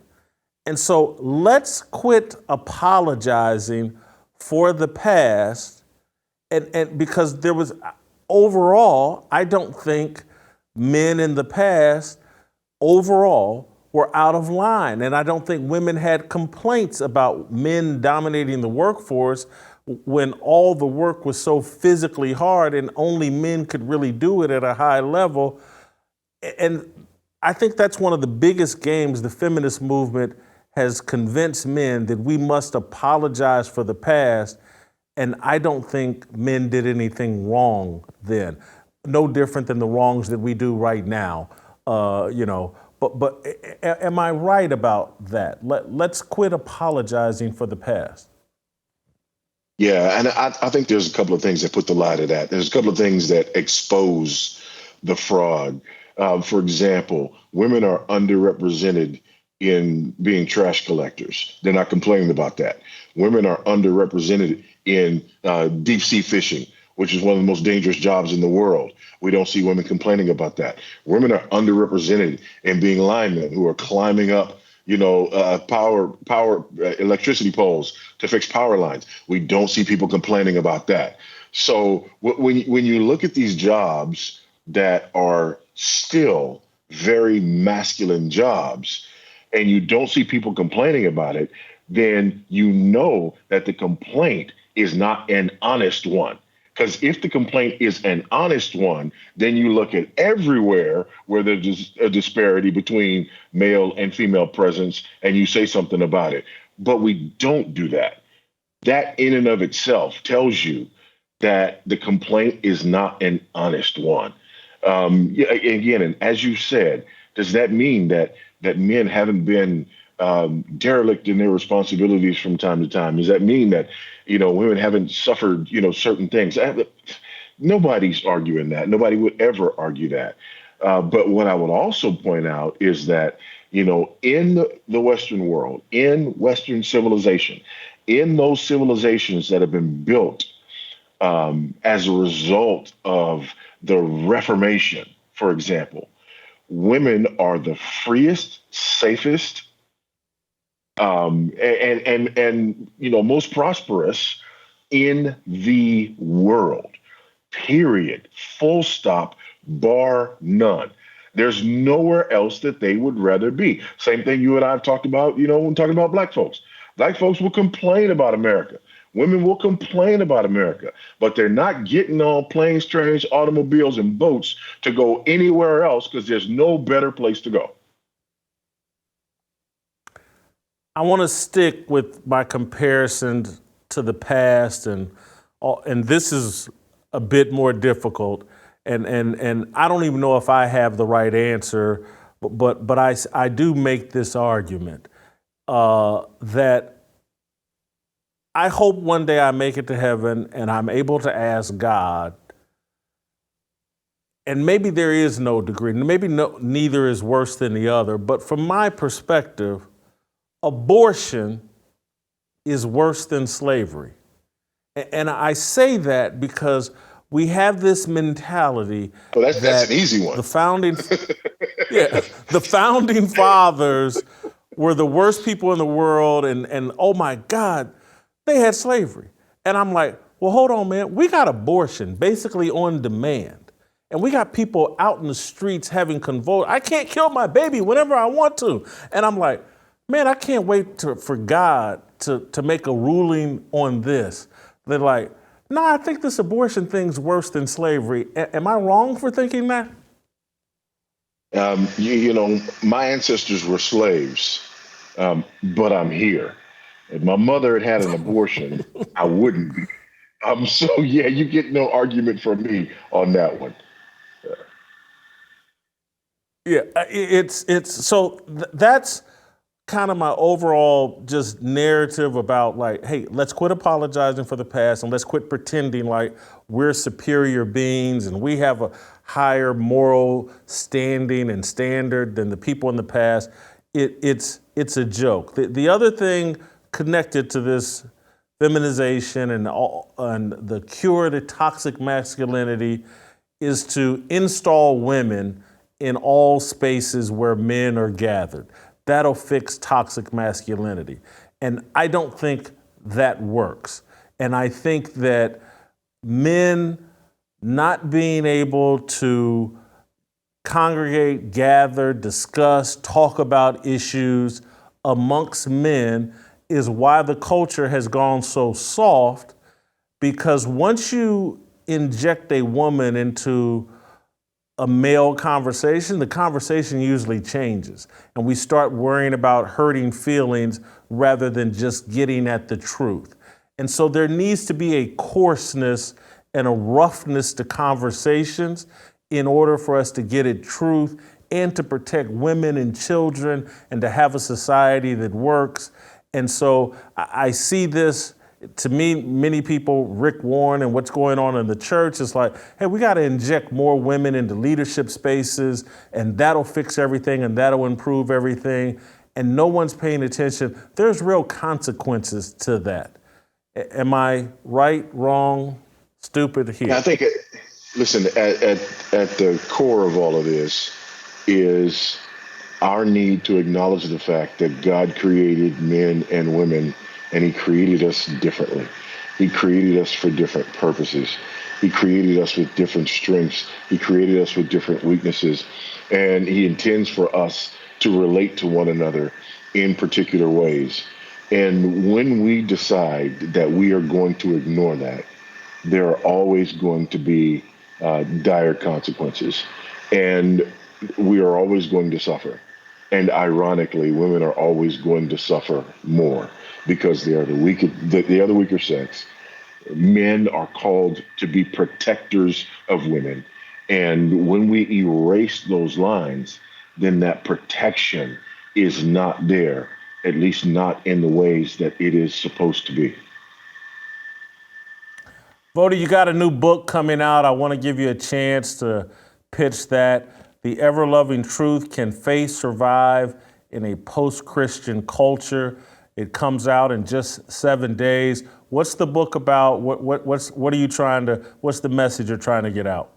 And so let's quit apologizing for the past, and because there was, overall, I don't think men in the past overall were out of line. And I don't think women had complaints about men dominating the workforce when all the work was so physically hard and only men could really do it at a high level. And I think that's one of the biggest games the feminist movement has convinced men that we must apologize for the past. And I don't think men did anything wrong then. No different than the wrongs that we do right now, But am I right about that? Let's quit apologizing for the past. Yeah, and I think there's a couple of things that put the lie to that. There's a couple of things that expose the fraud. For example, women are underrepresented in being trash collectors. They're not complaining about that. Women are underrepresented in deep sea fishing, which is one of the most dangerous jobs in the world. We don't see women complaining about that. Women are underrepresented in being linemen who are climbing up, power electricity poles to fix power lines. We don't see people complaining about that. So when you look at these jobs that are still very masculine jobs, and you don't see people complaining about it, then you know that the complaint is not an honest one. Because if the complaint is an honest one, then you look at everywhere where there's a disparity between male and female presence, and you say something about it. But we don't do that. That in and of itself tells you that the complaint is not an honest one. Again, and as you said, does that mean that men haven't been derelict in their responsibilities from time to time? Does that mean that women haven't suffered certain things? Nobody's arguing that. Nobody would ever argue that. But what I would also point out is that in the Western world, in Western civilization, in those civilizations that have been built as a result of the Reformation, for example, women are the freest, safest, and most prosperous in the world. Period. Full stop. Bar none. There's nowhere else that they would rather be. Same thing you and I have talked about, when talking about black folks. Black folks will complain about America. Women will complain about America, but they're not getting on planes, trains, automobiles, and boats to go anywhere else because there's no better place to go. I want to stick with my comparison to the past, and this is a bit more difficult, and I don't even know if I have the right answer, but I do make this argument that I hope one day I make it to heaven and I'm able to ask God, and maybe there is no degree, maybe neither is worse than the other, but from my perspective, abortion is worse than slavery. And I say that because we have this mentality. Well, that's an easy one. The founding fathers were the worst people in the world, and oh my God, they had slavery. And I'm like, well, hold on, man. We got abortion basically on demand. And we got people out in the streets having convulsions. I can't kill my baby whenever I want to. And I'm like, man, I can't wait for God to make a ruling on this. They're like, no, I think this abortion thing's worse than slavery. Am I wrong for thinking that? My ancestors were slaves, but I'm here. If my mother had an abortion, I wouldn't be. So yeah, you get no argument from me on that one. That's kind of my overall just narrative about like, hey, let's quit apologizing for the past and let's quit pretending like we're superior beings and we have a higher moral standing and standard than the people in the past. It's a joke. The other thing connected to this feminization and the cure to toxic masculinity is to install women in all spaces where men are gathered. That'll fix toxic masculinity. And I don't think that works. And I think that men not being able to congregate, gather, discuss, talk about issues amongst men is why the culture has gone so soft, because once you inject a woman into a male conversation, the conversation usually changes. And we start worrying about hurting feelings rather than just getting at the truth. And so there needs to be a coarseness and a roughness to conversations in order for us to get at truth and to protect women and children and to have a society that works. And so I see this. To me, many people, Rick Warren and what's going on in the church is like, hey, we got to inject more women into leadership spaces and that'll fix everything and that'll improve everything. And no one's paying attention. There's real consequences to that. Am I right, wrong, stupid here? I think, listen, at the core of all of this is our need to acknowledge the fact that God created men and women, and he created us differently. He created us for different purposes. He created us with different strengths. He created us with different weaknesses. And he intends for us to relate to one another in particular ways. And when we decide that we are going to ignore that, there are always going to be dire consequences. And we are always going to suffer. And ironically, women are always going to suffer more, because they are the weaker sex. Men are called to be protectors of women. And when we erase those lines, then that protection is not there, at least not in the ways that it is supposed to be. Vodi, you got a new book coming out. I want to give you a chance to pitch that. The Ever-Loving Truth: Can Faith Survive in a Post-Christian Culture? It comes out in just 7 days. What's the book about? What are you trying to? What's the message you're trying to get out?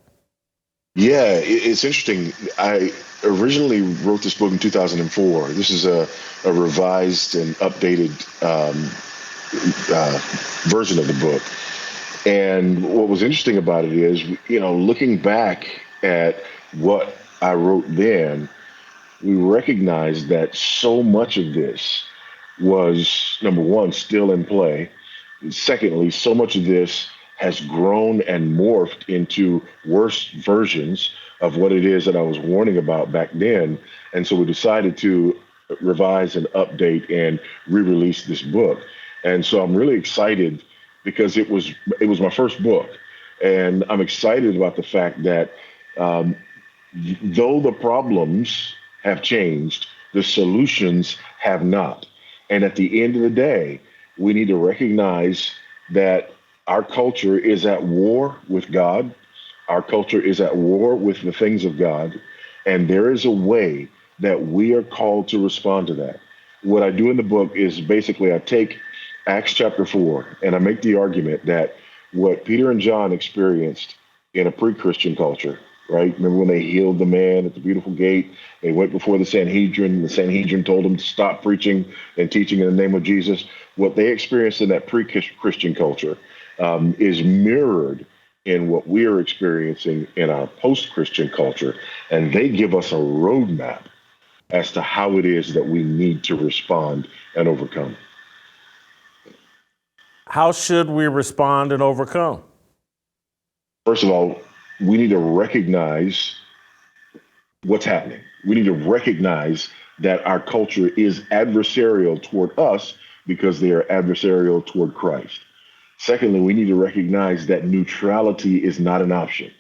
Yeah, it's interesting. I originally wrote this book in 2004. This is a revised and updated version of the book. And what was interesting about it is, looking back at what I wrote then, we recognized that so much of this was, number one, still in play. Secondly, so much of this has grown and morphed into worse versions of what it is that I was warning about back then. And so we decided to revise and update and re-release this book. And so I'm really excited because it was my first book. And I'm excited about the fact that though the problems have changed, the solutions have not. And at the end of the day, we need to recognize that our culture is at war with God. Our culture is at war with the things of God. And there is a way that we are called to respond to that. What I do in the book is basically I take Acts chapter 4 and I make the argument that what Peter and John experienced in a pre-Christian culture, right? Remember when they healed the man at the beautiful gate? They went before the Sanhedrin. The Sanhedrin told them to stop preaching and teaching in the name of Jesus. What they experienced in that pre-Christian culture is mirrored in what we are experiencing in our post-Christian culture. And they give us a roadmap as to how it is that we need to respond and overcome. How should we respond and overcome? First of all, we need to recognize what's happening. We need to recognize that our culture is adversarial toward us because they are adversarial toward Christ. Secondly, we need to recognize that neutrality is not an option.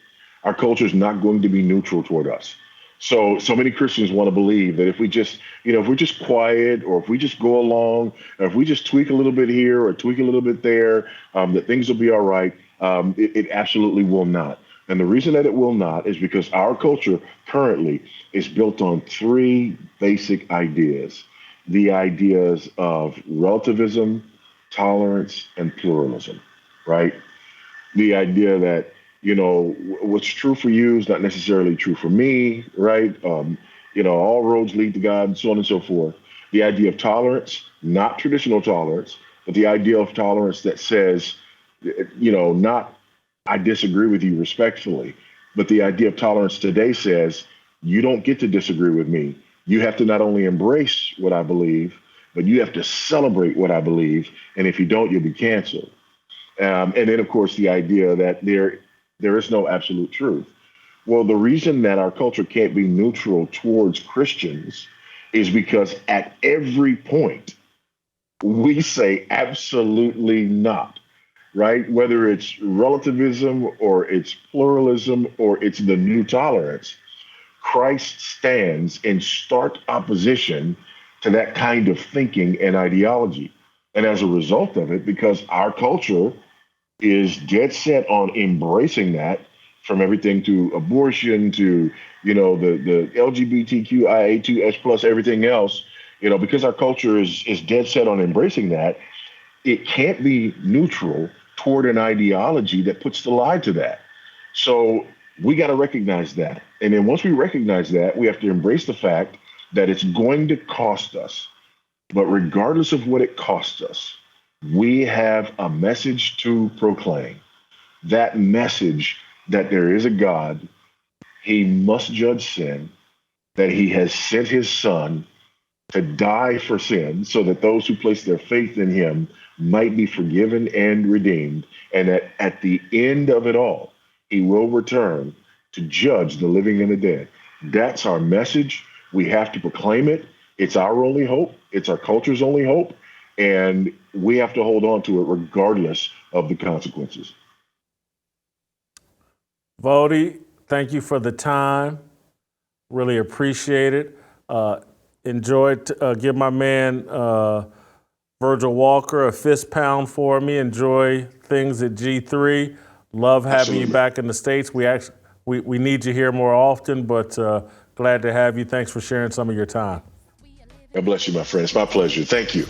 Our culture is not going to be neutral toward us. So many Christians want to believe that if we just, if we're just quiet, or if we just go along, or if we just tweak a little bit here or tweak a little bit there, that things will be all right. It absolutely will not. And the reason that it will not is because our culture currently is built on three basic ideas. The ideas of relativism, tolerance, and pluralism, right? The idea that, what's true for you is not necessarily true for me, right? All roads lead to God, and so on and so forth. The idea of tolerance, not traditional tolerance, but the idea of tolerance that says, not I disagree with you respectfully, but the idea of tolerance today says you don't get to disagree with me. You have to not only embrace what I believe, but you have to celebrate what I believe. And if you don't, you'll be canceled. And then, of course, the idea that there is no absolute truth. Well, the reason that our culture can't be neutral towards Christians is because at every point, we say absolutely not, right? Whether it's relativism or it's pluralism or it's the new tolerance, Christ stands in stark opposition to that kind of thinking and ideology. And as a result of it, because our culture is dead set on embracing that, from everything to abortion to, the LGBTQIA2S plus everything else, because our culture is dead set on embracing that, it can't be neutral toward an ideology that puts the lie to that. So we got to recognize that. And then once we recognize that, we have to embrace the fact that it's going to cost us. But regardless of what it costs us, we have a message to proclaim. That message that there is a God, he must judge sin, that he has sent his son to die for sin so that those who place their faith in him might be forgiven and redeemed, and that at the end of it all, he will return to judge the living and the dead. That's our message. We have to proclaim it. It's our only hope. It's our culture's only hope. And we have to hold on to it regardless of the consequences. Vodi, thank you for the time. Really appreciate it. Give my man Virgil Walker a fist pound for me. Enjoy things at G3. Love having you back in the States. We need you here more often, but glad to have you. Thanks for sharing some of your time. God bless you, my friend. It's my pleasure. Thank you.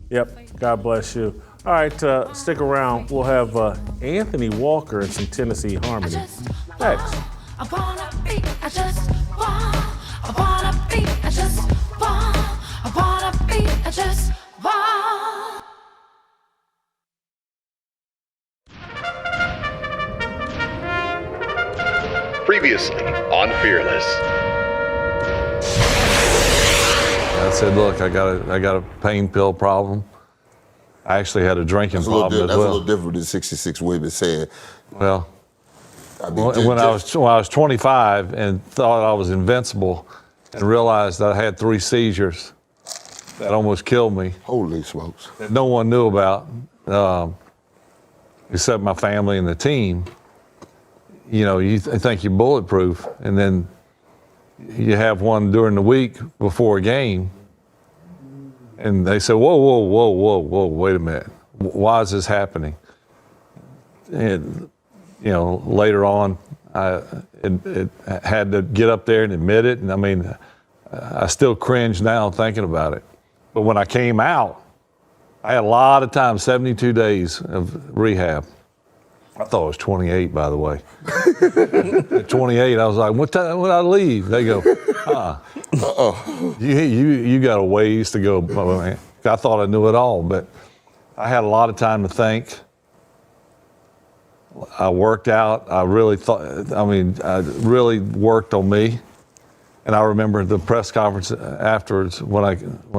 Yep. God bless you. All right, stick around. We'll have Anthony Walker and some Tennessee Harmony next. I wanna be, I just want. I wanna be, I just want. I wanna be, I just want. Previously on Fearless. I said, look, I got a pain pill problem. I actually had a drinking problem as well. That's a little different than 66 women said. Well, when I was 25 and thought I was invincible and realized that I had 3 seizures that almost killed me. Holy smokes. That no one knew about, except my family and the team. You know, you think you're bulletproof, and then you have one during the week before a game, and they say, whoa, wait a minute. Why is this happening? And, you know, later on, I had to get up there and admit it. And I mean, I still cringe now thinking about it. But when I came out, I had a lot of time, 72 days of rehab. I thought it was 28, by the way. At 28, I was like, what time would I leave? They go, you got a ways to go. Man. I thought I knew it all, but I had a lot of time to think. I worked out. I really worked on me. And I remember the press conference afterwards when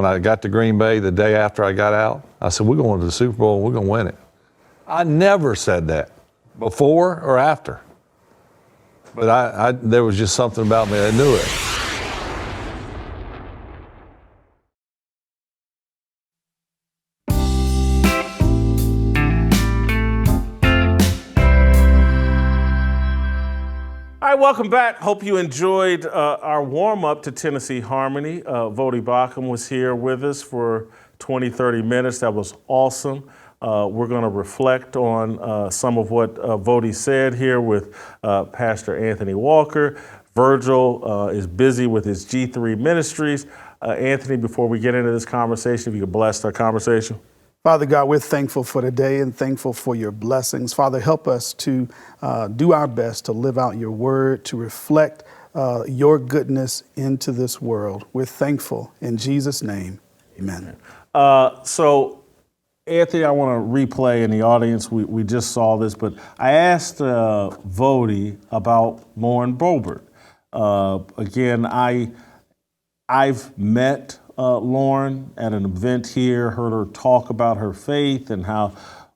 I got to Green Bay the day after I got out. I said, we're going to the Super Bowl and we're going to win it. I never said that before or after. But there was just something about me that knew it. All right, welcome back. Hope you enjoyed our warm-up to Tennessee Harmony. Vodi Baucham was here with us for 20, 30 minutes. That was awesome. We're going to reflect on some of what Vodi said here with Pastor Anthony Walker. Virgil is busy with his G3 ministries. Anthony, before we get into this conversation, if you could bless our conversation. Father God, we're thankful for today and thankful for your blessings. Father, help us to do our best to live out your word, to reflect your goodness into this world. We're thankful. In Jesus' name, amen. So, Anthony, I want to replay in the audience. We just saw this, but I asked Vodi about Lauren Boebert. Again, I've met Lauren at an event here, heard her talk about her faith and how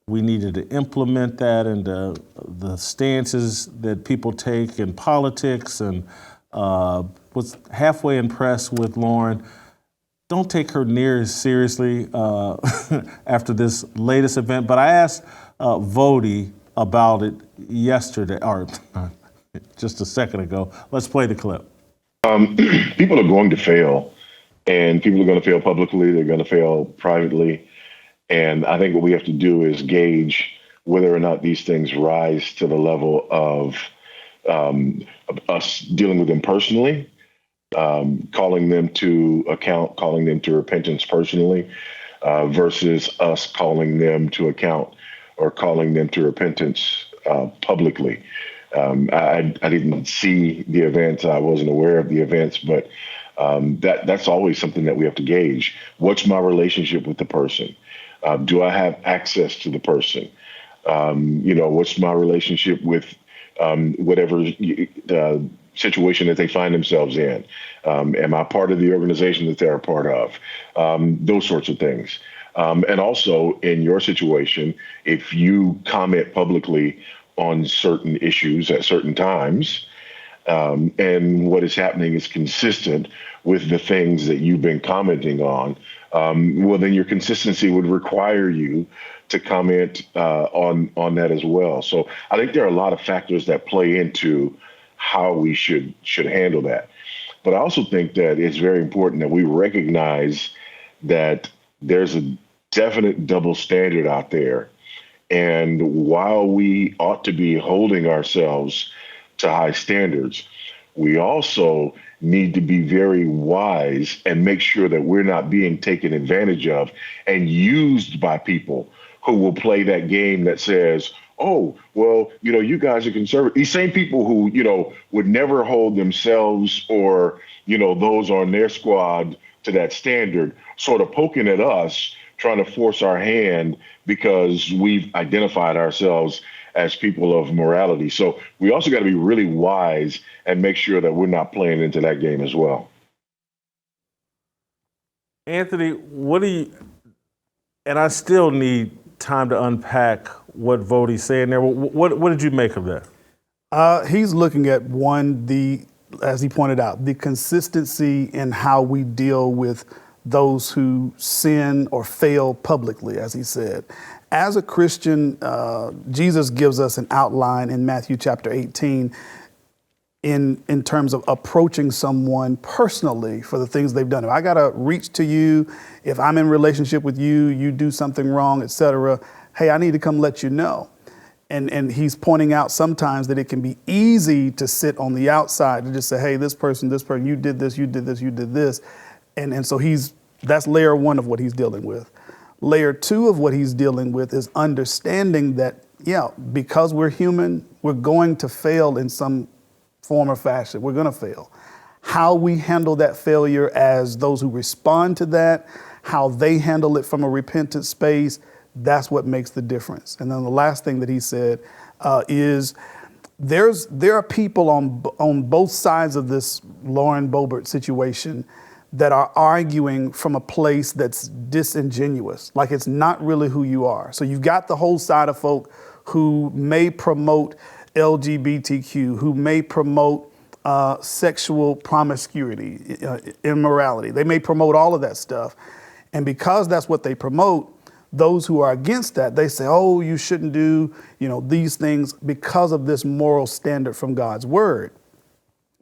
we needed to implement that into the stances that people take in politics, and was halfway impressed with Lauren. Don't take her near as seriously after this latest event, but I asked Vodi about it yesterday, or just a second ago. Let's play the clip. People are going to fail. And people are going to fail publicly. They're going to fail privately. And I think what we have to do is gauge whether or not these things rise to the level of us dealing with them personally, calling them to account, calling them to repentance personally, versus us calling them to account or calling them to repentance publicly. I didn't see the events. I wasn't aware of the events, but that's always something that we have to gauge. What's my relationship with the person? Do I have access to the person? What's my relationship with whatever situation that they find themselves in? Am I part of the organization that they're a part of? Those sorts of things. And also in your situation, if you comment publicly on certain issues at certain times, and what is happening is consistent with the things that you've been commenting on, well, then your consistency would require you to comment on that as well. So I think there are a lot of factors that play into how we should handle that. But I also think that it's very important that we recognize that there's a definite double standard out there. And while we ought to be holding ourselves to high standards, we also need to be very wise and make sure that we're not being taken advantage of and used by people who will play that game that says, oh, well, you guys are conservative. These same people who, would never hold themselves or, those on their squad to that standard, sort of poking at us, trying to force our hand because we've identified ourselves as people of morality. So we also got to be really wise and make sure that we're not playing into that game as well. Anthony, and I still need time to unpack what Vodie's saying there. What did you make of that? He's looking at as he pointed out, the consistency in how we deal with those who sin or fail publicly, as he said. As a Christian, Jesus gives us an outline in Matthew chapter 18 in terms of approaching someone personally for the things they've done. If I got to reach to you, if I'm in relationship with you, you do something wrong, etc., hey, I need to come let you know. And he's pointing out sometimes that it can be easy to sit on the outside and just say, hey, this person, you did this, you did this, you did this. And so that's layer one of what he's dealing with. Layer two of what he's dealing with is understanding that, because we're human, we're going to fail in some form or fashion. We're going to fail. How we handle that failure as those who respond to that, how they handle it from a repentant space, that's what makes the difference. And then the last thing that he said is there are people on both sides of this Lauren Boebert situation that are arguing from a place that's disingenuous, like it's not really who you are. So you've got the whole side of folk who may promote LGBTQ, who may promote sexual promiscuity, immorality. They may promote all of that stuff. And because that's what they promote, those who are against that, they say, oh, you shouldn't do, these things because of this moral standard from God's word.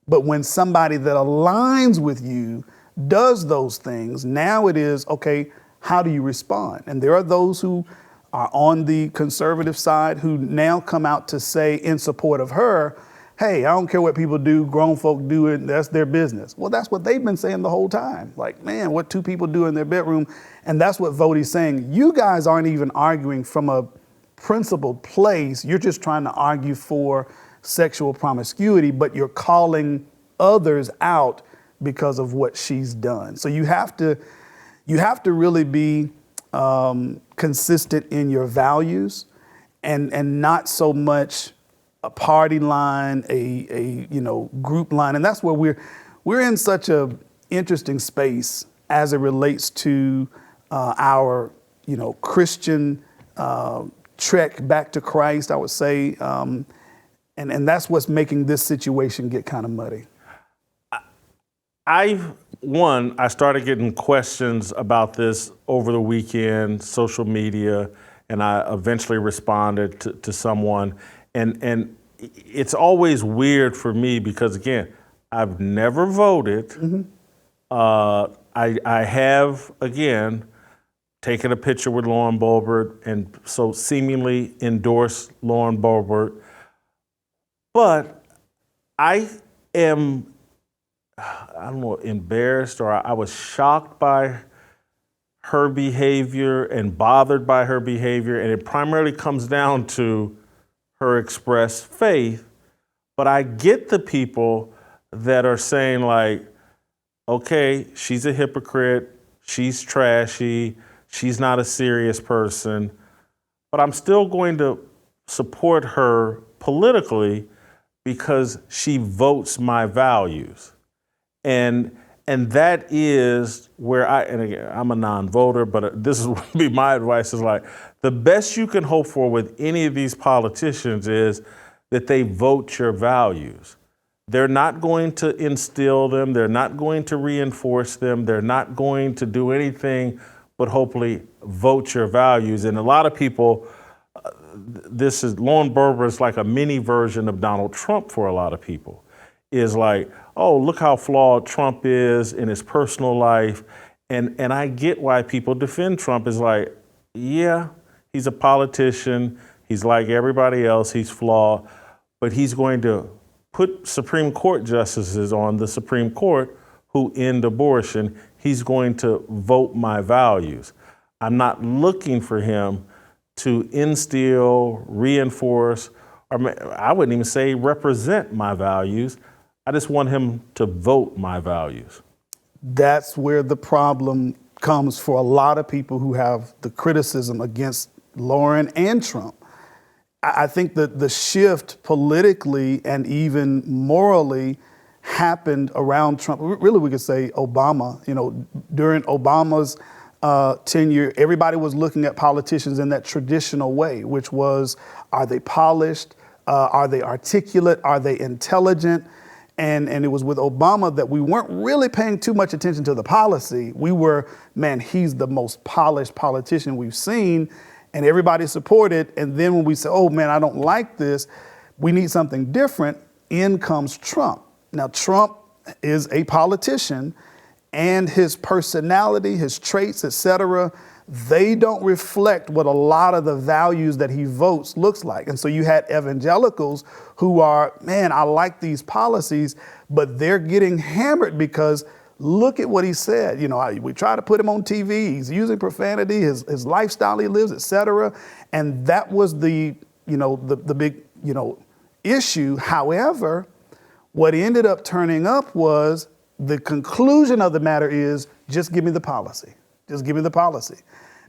But when somebody that aligns with you does those things, now it is, okay, how do you respond? And there are those who are on the conservative side who now come out to say in support of her, hey, I don't care what people do, grown folk do it, that's their business. Well, that's what they've been saying the whole time. Like, man, what two people do in their bedroom. And that's what Vodie's saying. You guys aren't even arguing from a principled place. You're just trying to argue for sexual promiscuity, but you're calling others out because of what she's done. So you have to really be consistent in your values and not so much a party line, a group line. And that's where we're in such a interesting space as it relates to our Christian trek back to Christ, I would say. And that's what's making this situation get kind of muddy. I started getting questions about this over the weekend, social media, and I eventually responded to someone. And it's always weird for me because, again, I've never voted. Mm-hmm. I have, again, taken a picture with Lauren Boebert and so seemingly endorsed Lauren Boebert. But I am, embarrassed, or I was shocked by her behavior and bothered by her behavior. And it primarily comes down to her expressed faith. But I get the people that are saying, like, okay, she's a hypocrite, she's trashy, she's not a serious person, but I'm still going to support her politically because she votes my values. And that is where and again, I'm a non-voter, but this would be my advice, is like, the best you can hope for with any of these politicians is that they vote your values. They're not going to instill them. They're not going to reinforce them. They're not going to do anything but hopefully vote your values. And a lot of people, Lauren Boebert is like a mini version of Donald Trump for a lot of people. Is like, oh, look how flawed Trump is in his personal life. And I get why people defend Trump. Is like, yeah, he's a politician. He's like everybody else. He's flawed. But he's going to put Supreme Court justices on the Supreme Court who end abortion. He's going to vote my values. I'm not looking for him to instill, reinforce, or I wouldn't even say represent my values. I just want him to vote my values. That's where the problem comes for a lot of people who have the criticism against Lauren and Trump. I think that the shift politically and even morally happened around Trump. Really, we could say Obama. You know, during Obama's tenure, everybody was looking at politicians in that traditional way, which was, are they polished? Are they articulate? Are they intelligent? And it was with Obama that we weren't really paying too much attention to the policy. We were, man, he's the most polished politician we've seen, and everybody supported. And then when we say, oh man, I don't like this, we need something different, in comes Trump. Now, Trump is a politician, and his personality, his traits, etc., they don't reflect what a lot of the values that he votes looks like. And so you had evangelicals who are, man, I like these policies, but they're getting hammered because look at what he said. You know, we try to put him on TV. He's using profanity, his lifestyle he lives, etc. And that was the big, issue. However, what ended up turning up was the conclusion of the matter is just give me the policy. Just give me the policy.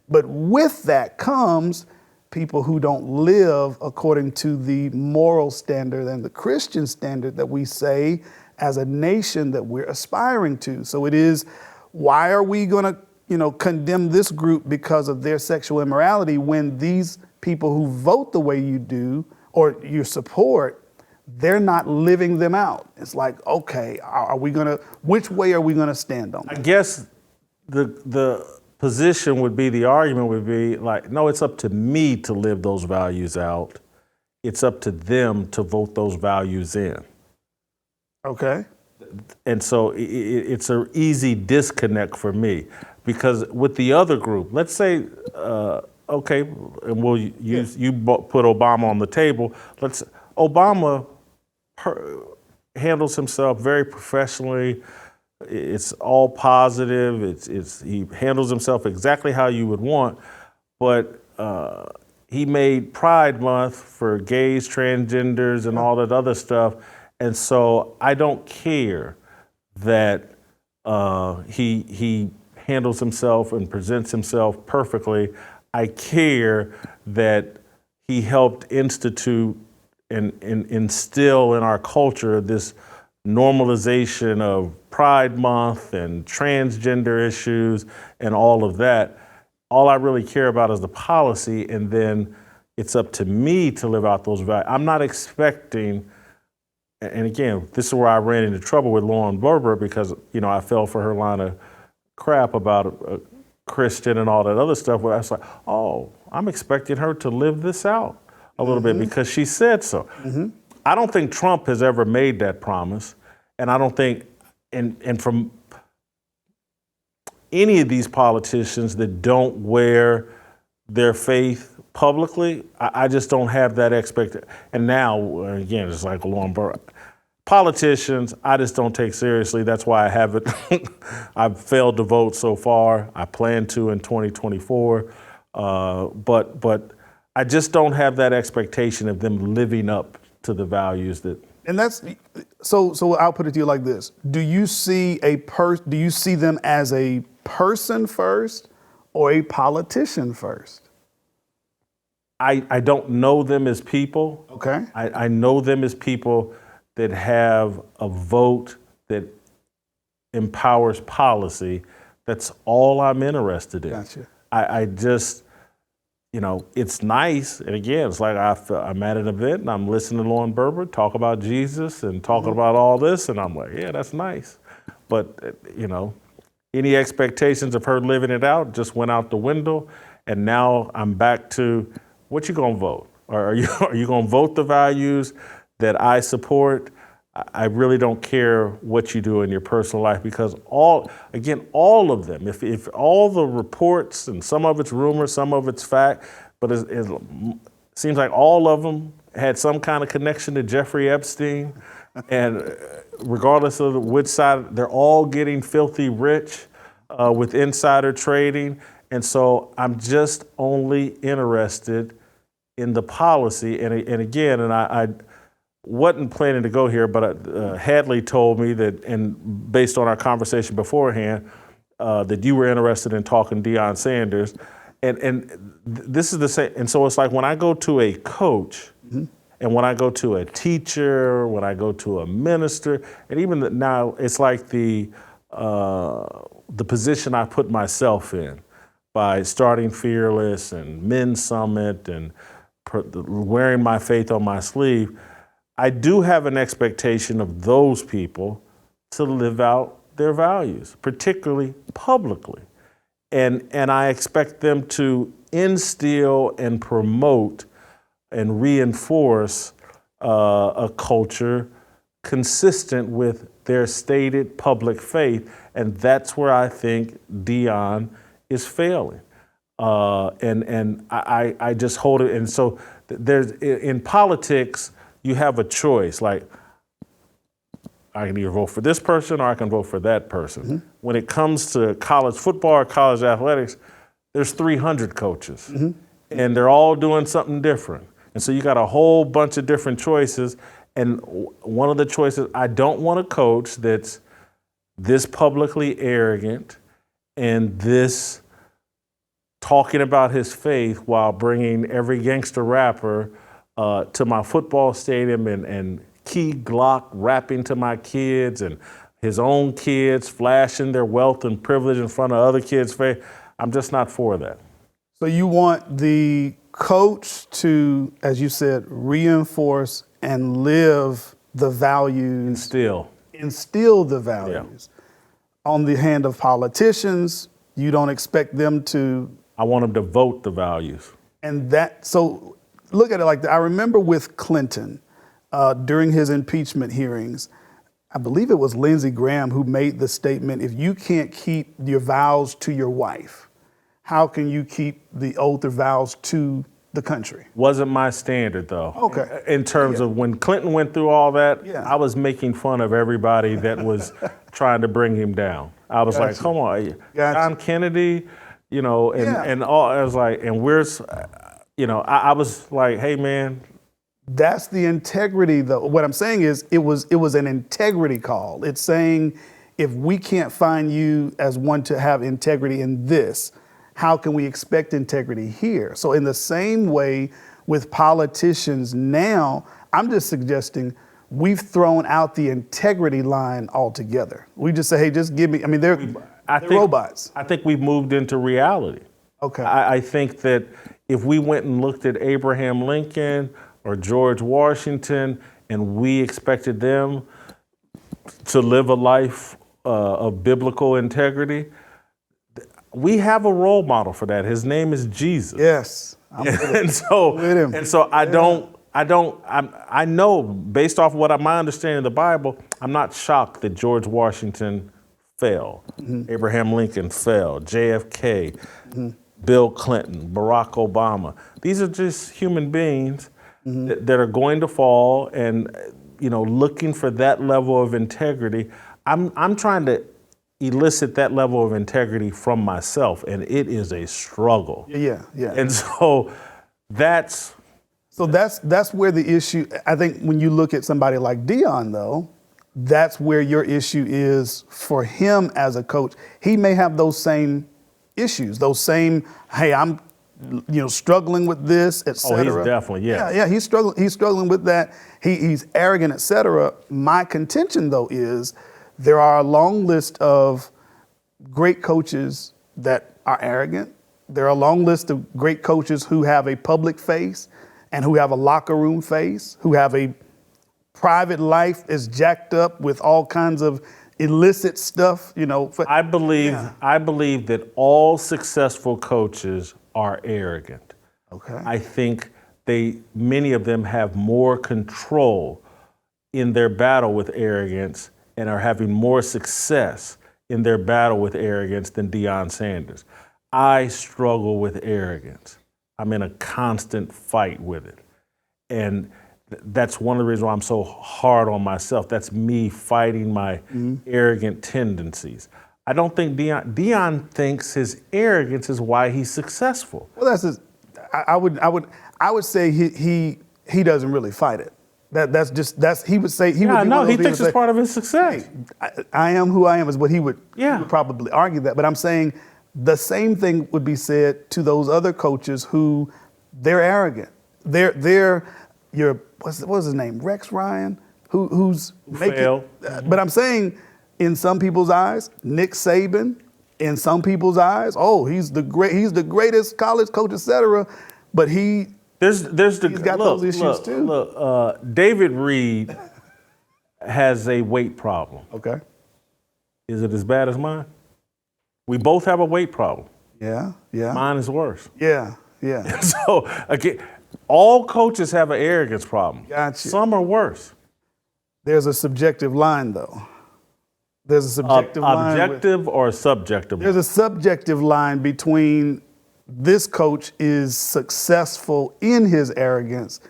But with that comes people who don't live according to the moral standard and the Christian standard that we say as a nation that we're aspiring to. So it is, why are we going to, condemn this group because of their sexual immorality when these people who vote the way you do or you support, they're not living them out? It's like, okay, which way are we going to stand on that? I guess the position would be, the argument would be like, no, it's up to me to live those values out. It's up to them to vote those values in. Okay. And so it's an easy disconnect for me, because with the other group, let's say, okay, and we'll use, you put Obama on the table. Obama handles himself very professionally. It's all positive. He handles himself exactly how you would want, but he made Pride Month for gays, transgenders, and all that other stuff. And so I don't care that he handles himself and presents himself perfectly. I care that he helped institute and instill in our culture this normalization of Pride Month and transgender issues and all of that. All I really care about is the policy, and then it's up to me to live out those values. I'm not expecting, and again, this is where I ran into trouble with Lauren Boebert, because I fell for her line of crap about a Christian and all that other stuff, where I was like, oh, I'm expecting her to live this out a little bit because she said so. Mm-hmm. I don't think Trump has ever made that promise, and I don't think, and from any of these politicians that don't wear their faith publicly, I just don't have that expectation. And now, again, it's like Lauren Boebert. Politicians, I just don't take seriously. That's why I haven't. I've failed to vote so far. I plan to in 2024, but I just don't have that expectation of them living up to the values that. And that's so. I'll put it to you like this: do you see Do you see them as a person first or a politician first? I don't know them as people. Okay. I know them as people that have a vote that empowers policy. That's all I'm interested in. Gotcha. I just, it's nice. And again, it's like I'm at an event and I'm listening to Lauren Boebert talk about Jesus and talking about all this. And I'm like, yeah, that's nice. But, any expectations of her living it out just went out the window. And now I'm back to, what you gonna vote? Are you gonna vote the values that I support? I really don't care what you do in your personal life, because all of them, if all the reports, and some of it's rumor, some of it's fact, but it seems like all of them had some kind of connection to Jeffrey Epstein, and regardless of which side, they're all getting filthy rich with insider trading. And so I'm just only interested in the policy. And again, I wasn't planning to go here, but Hadley told me that, and based on our conversation beforehand, that you were interested in talking Deion Sanders. And this is the same. And so it's like when I go to a coach, and when I go to a teacher, when I go to a minister, and even now it's like the position I put myself in by starting Fearless and Men's Summit and wearing my faith on my sleeve. I do have an expectation of those people to live out their values, particularly publicly. And I expect them to instill and promote and reinforce a culture consistent with their stated public faith. And that's where I think Deion is failing. And I just hold it. And so there's, in politics, you have a choice. Like, I can either vote for this person or I can vote for that person. When it comes to college football or college athletics, there's 300 coaches. And they're all doing something different. And so you got a whole bunch of different choices. And one of the choices, I don't want a coach that's this publicly arrogant and this talking about his faith while bringing every gangster rapper to my football stadium and Key Glock rapping to my kids and his own kids flashing their wealth and privilege in front of other kids' face. I'm just not for that. So you want the coach to, as you said, reinforce and live the values. Instill the values. Yeah. On the hand of politicians, you don't expect them to. I want them to vote the values. And that, so look at it like that. I remember with Clinton, during his impeachment hearings, I believe it was Lindsey Graham who made the statement, if you can't keep your vows to your wife, how can you keep the oath or vows to the country? Wasn't my standard, though. Okay. In terms of when Clinton went through all that, I was making fun of everybody that was trying to bring him down. I was like, come on, John Kennedy, you know, and all. I was like, and where's, you know, I was like, hey, man. That's the integrity, though. What I'm saying is it was an integrity call. It's saying if we can't find you as one to have integrity in this, how can we expect integrity here? So in the same way with politicians now, I'm just suggesting we've thrown out the integrity line altogether. We just say, hey, just give me, I mean, they're robots. I think we've moved into reality. Okay. I think that if we went and looked at Abraham Lincoln or George Washington and we expected them to live a life of biblical integrity, we have a role model for that. His name is Jesus. Yes. And so I know based off what my understanding of the Bible, I'm not shocked that George Washington fell, Abraham Lincoln fell, JFK, Bill Clinton, Barack Obama. These are just human beings that are going to fall, and you know, looking for that level of integrity. I'm trying to elicit that level of integrity from myself, and it is a struggle. Yeah. And so that's where the issue, I think when you look at somebody like Deion, though, that's where your issue is for him as a coach. He may have those same issues, those same, hey, I'm struggling with this, et cetera. Oh, he's definitely, Yeah, he's struggling with that. He's arrogant, et cetera. My contention, though, is there are a long list of great coaches that are arrogant. There are a long list of great coaches who have a public face and who have a locker room face, who have a private life is jacked up with all kinds of illicit stuff, I believe that all successful coaches are arrogant. Okay. I think many of them have more control in their battle with arrogance and are having more success in their battle with arrogance than Deion Sanders. I struggle with arrogance. I'm in a constant fight with it. And that's one of the reasons why I'm so hard on myself. That's me fighting my arrogant tendencies. I don't think Deion thinks his arrogance is why he's successful. Well, I would say he doesn't really fight it. He would say he would. No, he thinks it's part of his success. Hey, I am who I am is what he would probably argue that. But I'm saying the same thing would be said to those other coaches who they're arrogant. They're what's his name? Rex Ryan, who's making. But I'm saying in some people's eyes, Nick Saban. In some people's eyes, he's the greatest college coach, etc. But he's got those issues too. Look, David Reed has a weight problem. Okay. Is it as bad as mine? We both have a weight problem. Yeah. Mine is worse. Yeah. So again, all coaches have an arrogance problem. Gotcha. Some are worse. There's a subjective line, though. There's a subjective line. Objective or subjective? There's a subjective line between this coach is successful in his arrogance.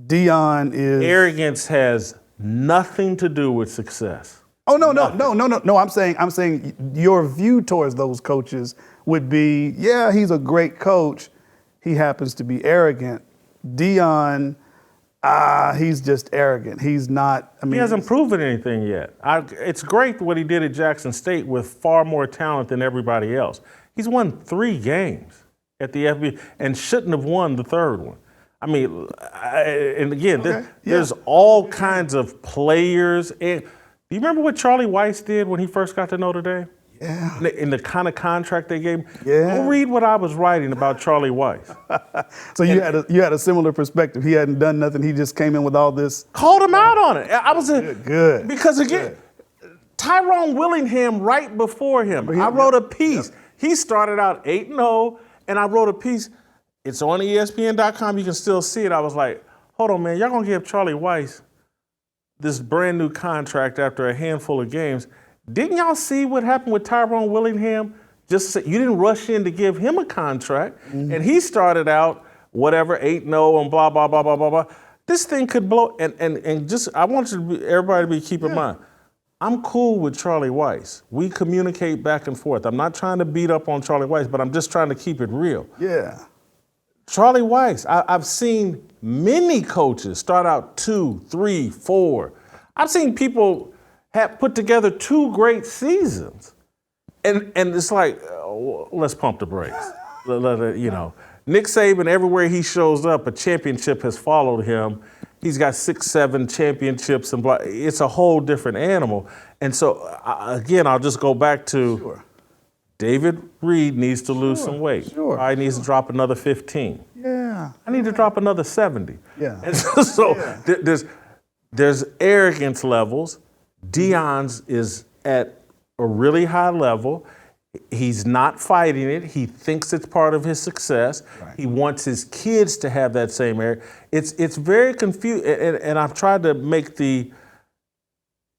Deion is. Arrogance has nothing to do with success. Oh, no. I'm saying your view towards those coaches would be, yeah, he's a great coach. He happens to be arrogant. Deion, he's just arrogant. He's not. I mean, he hasn't proven anything yet. It's great what he did at Jackson State with far more talent than everybody else. He's won 3 games at the FBS and shouldn't have won the 3rd one. I mean, and again, there's all kinds of players. And do you remember what Charlie Weiss did when he first got to Notre Dame? Yeah. In the kind of contract they gave him? Yeah. Go read what I was writing about Charlie Weiss. So you had a similar perspective. He hadn't done nothing. He just came in with all this. Called him out on it. I was good. Because again, Tyrone Willingham right before him. I wrote a piece. He started out 8-0, and I wrote a piece. It's on ESPN.com. You can still see it. I was like, hold on, man. Y'all gonna give Charlie Weiss this brand new contract after a handful of games? Didn't y'all see what happened with Tyrone Willingham? You didn't rush in to give him a contract, and he started out whatever 8-0 and blah blah blah blah blah blah. This thing could blow. And just I want everybody to keep in mind. I'm cool with Charlie Weiss. We communicate back and forth. I'm not trying to beat up on Charlie Weiss, but I'm just trying to keep it real. Yeah. Charlie Weiss. I've seen many coaches start out 2, 3, 4. I've seen people have put together 2 great seasons. And it's like, let's pump the brakes. Nick Saban, everywhere he shows up, a championship has followed him. He's got 6, 7 championships and blah. It's a whole different animal. And so, again, I'll just go back to David Reed needs to lose some weight. I needs to drop another 15. Yeah. I need to drop another 70. Yeah. And there's arrogance levels. Deion's is at a really high level. He's not fighting it. He thinks it's part of his success. Right. He wants his kids to have that same area. It's very confusing. And I've tried to make the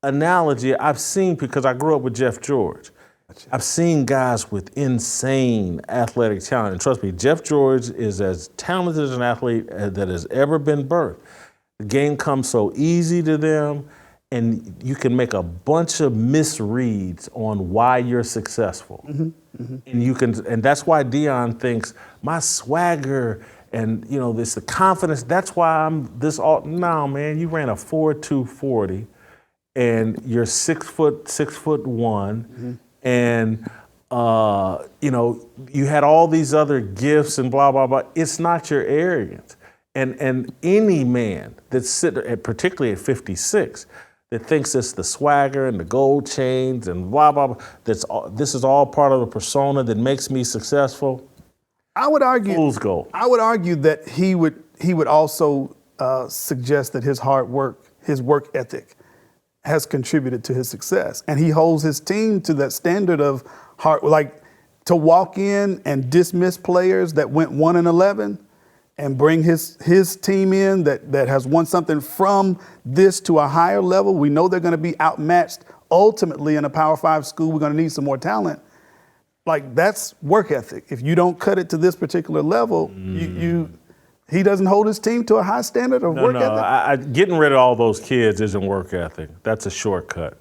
analogy I've seen because I grew up with Jeff George. I've seen guys with insane athletic talent. And trust me, Jeff George is as talented as an athlete that has ever been birthed. The game comes so easy to them. And you can make a bunch of misreads on why you're successful. And that's why Deion thinks my swagger and this the confidence, that's why I'm this all. No, man, you ran a 4.2 40 and you're 6'1", and you had all these other gifts and blah blah blah. It's not your arrogance. And any man that's sitting particularly at 56 that thinks it's the swagger and the gold chains and blah, blah, blah, this is all part of the persona that makes me successful. I would argue, fool's gold. I would argue that he would also suggest that his hard work, his work ethic has contributed to his success. And he holds his team to that standard of hard, like to walk in and dismiss players that went 1-11 and bring his team in that has won something from this to a higher level. We know they're going to be outmatched ultimately in a Power 5 school. We're going to need some more talent. Like, that's work ethic. If you don't cut it to this particular level, he doesn't hold his team to a high standard of work ethic. Getting rid of all those kids isn't work ethic. That's a shortcut.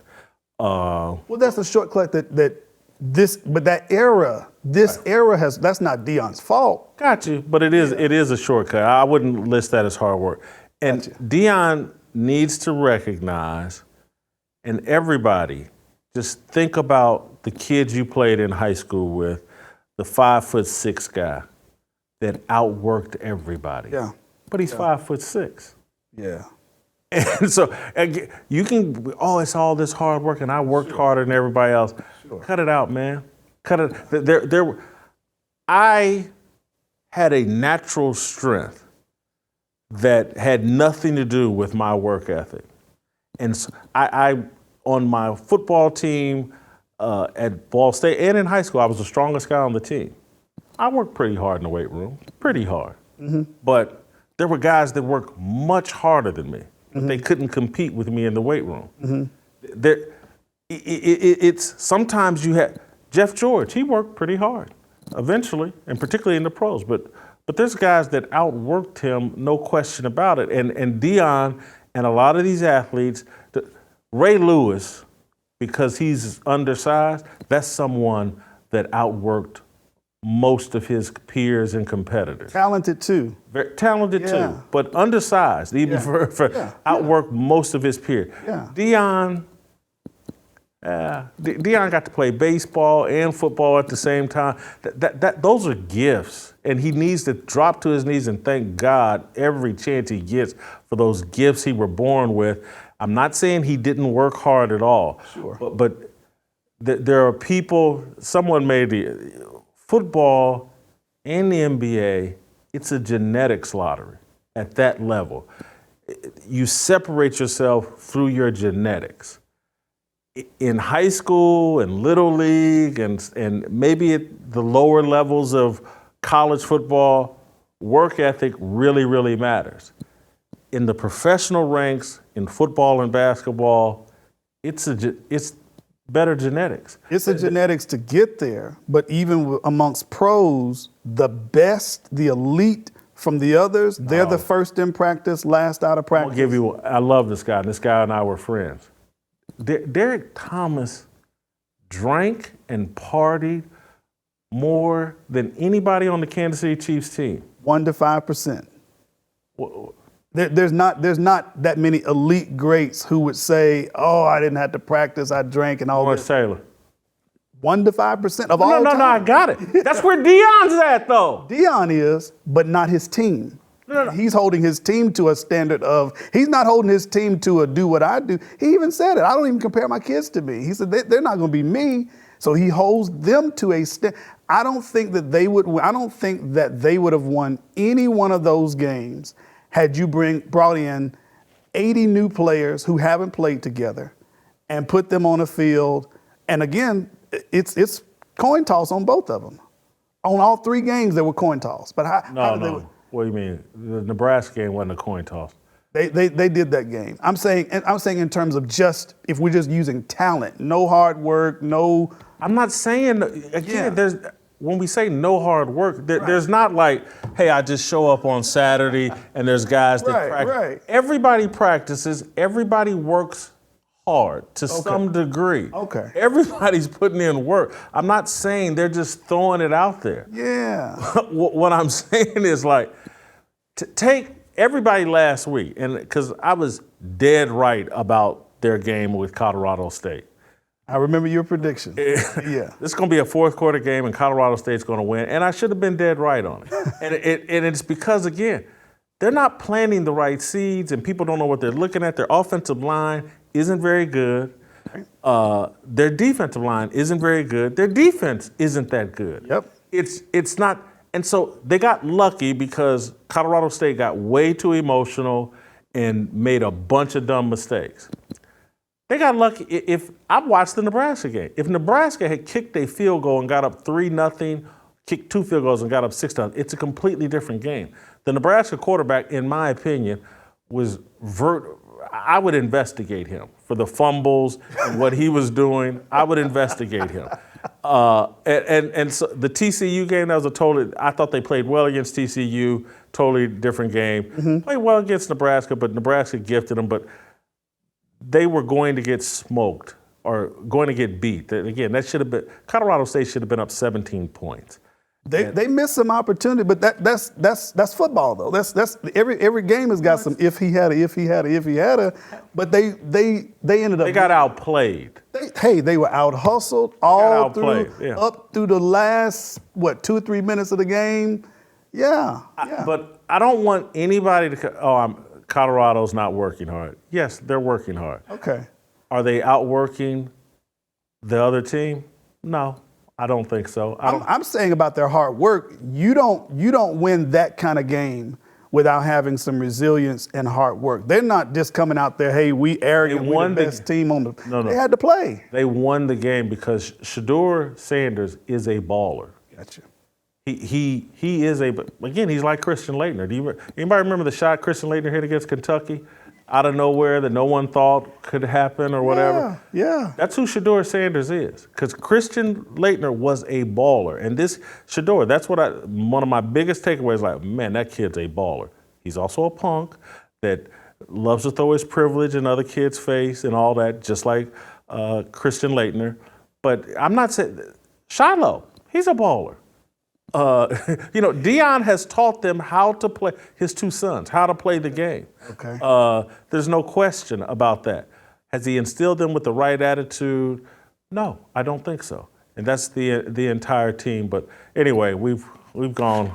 Well, that's a shortcut that But that era, that's not Deion's fault. Got you, but it is a shortcut. I wouldn't list that as hard work. And Deion needs to recognize, and everybody, just think about the kids you played in high school with, the 5'6" guy that outworked everybody. Yeah. But he's 5'6". Yeah. And so you can, it's all this hard work, and I worked harder than everybody else. Sure. Cut it out, man. Cut it. I had a natural strength that had nothing to do with my work ethic. And so I on my football team at Ball State and in high school, I was the strongest guy on the team. I worked pretty hard in the weight room, pretty hard. Mm-hmm. But there were guys that worked much harder than me. But they couldn't compete with me in the weight room. Mm-hmm. It's sometimes you have Jeff George. He worked pretty hard, eventually, and particularly in the pros. But there's guys that outworked him, no question about it. And Deion and a lot of these athletes, Ray Lewis, because he's undersized, that's someone that outworked most of his peers and competitors. Talented too. Very talented too, but undersized, even for outworked most of his peers. Yeah. Deion got to play baseball and football at the same time. Those are gifts, and he needs to drop to his knees and thank God every chance he gets for those gifts he were born with. I'm not saying he didn't work hard at all, but there are people, someone made the football and the NBA, it's a genetics lottery at that level. You separate yourself through your genetics. In high school and little league and maybe at the lower levels of college football, work ethic really, really matters. In the professional ranks, in football and basketball, it's better genetics. It's a genetics to get there, but even amongst pros, the best, the elite from the others, they're the first in practice, last out of practice. I love this guy. This guy and I were friends. Derek Thomas drank and partied more than anybody on the Kansas City Chiefs team. 1 to 5%. There's not that many elite greats who would say, "Oh, I didn't have to practice, I drank and all Lawrence this." Taylor. 1 to 5% of all time. No, I got it. That's where Deion's at, though. Deion is, but not his team. No. He's holding his team to a standard of, he's not holding his team to a do what I do. He even said it. I don't even compare my kids to me. He said they're not going to be me. So he holds them to a standard. I don't think that they would have won any one of those games had you brought in 80 new players who haven't played together and put them on a field. And again, it's coin toss on both of them. On all 3 games, there were coin toss. But how did they? What do you mean? The Nebraska game wasn't a coin toss. They did that game. I'm saying in terms of just, if we're just using talent, no hard work, no. I'm not saying, there's, when we say no hard work, there's not like, hey, I just show up on Saturday and there's guys that practice. Right. Everybody practices, everybody works hard to some degree. Okay. Everybody's putting in work. I'm not saying they're just throwing it out there. Yeah. What I'm saying is like, take everybody last week, and because I was dead right about their game with Colorado State. I remember your prediction. Yeah. This is going to be a 4th quarter game, and Colorado State's going to win, and I should have been dead right on it. and it's because, again, they're not planting the right seeds, and people don't know what they're looking at. Their offensive line isn't very good. Their defensive line isn't very good. Their defense isn't that good. Yep. It's not, and so they got lucky because Colorado State got way too emotional and made a bunch of dumb mistakes. They got lucky. If I watched the Nebraska game, if Nebraska had kicked a field goal and got up 3-0, kicked 2 field goals and got up 6-0, it's a completely different game. The Nebraska quarterback, in my opinion, was I would investigate him for the fumbles and what he was doing. I would investigate him. And so the TCU game, that was I thought they played well against TCU, totally different game. Mm-hmm. Played well against Nebraska, but Nebraska gifted them. But they were going to get smoked going to get beat. Again, that should have been Colorado State should have been up 17 points. They missed some opportunity, but that's football though. That's every game has got some if he had a. But they ended up. They got outplayed. They were out hustled up through the last 2 or 3 minutes of the game. Yeah. But I don't want anybody to. Colorado's not working hard. Yes, they're working hard. Okay. Are they outworking the other team? No. I don't think so. I'm saying about their hard work. You don't win that kind of game without having some resilience and hard work. They're not just coming out there, hey, we arrogant, we're the best team on the. No. They had to play. They won the game because Shedeur Sanders is a baller. Gotcha. He is again. He's like Christian Laettner. Anybody remember the shot Christian Laettner hit against Kentucky? Out of nowhere that no one thought could happen or whatever. Yeah. That's who Shedeur Sanders is. Because Christian Laettner was a baller. And this Shedeur, that's one of my biggest takeaways, like, man, that kid's a baller. He's also a punk that loves to throw his privilege in other kids' face and all that, just like Christian Laettner. But I'm not saying, Shiloh, he's a baller. Deion has taught them how to play, his two sons, how to play the game. Okay. There's no question about that. Has he instilled them with the right attitude? No, I don't think so. And that's the entire team. But anyway, we've gone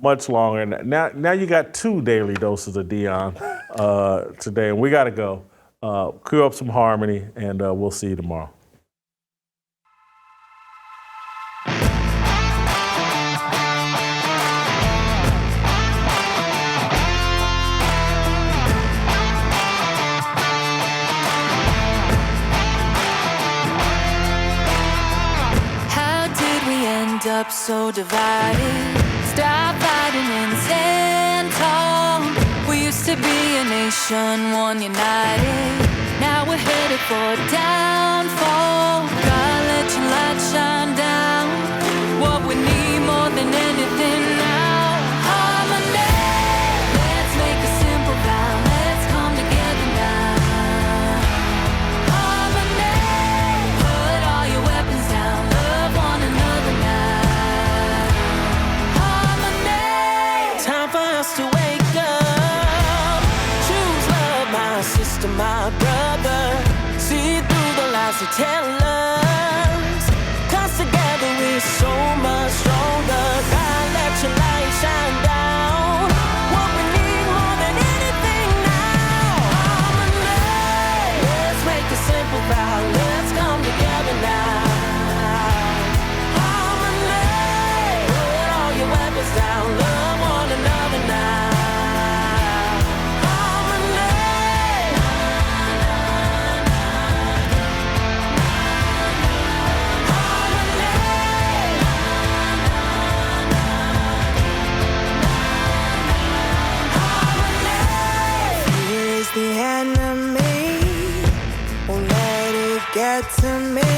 much longer. Now you got 2 daily doses of Deion today, and we got to go. Cue up some harmony, and we'll see you tomorrow. Up so divided, stop fighting and stand tall. We used to be a nation, one united. Now we're headed for downfall. God, let your light shine down. What we need more than anything now, harmony. Let's make a simple vow. Let's come together now. Harmony. Put all your weapons down. Love one another now. To wake up, choose love, my sister, my brother. See through the lies they tell us. 'Cause together we're so much stronger. God, let your light shine down. What we need more than anything now. Harmony. Let's make a simple vow. Let's come together now. Harmony. Put all your weapons down. Love one another now. The enemy won't let it get to me.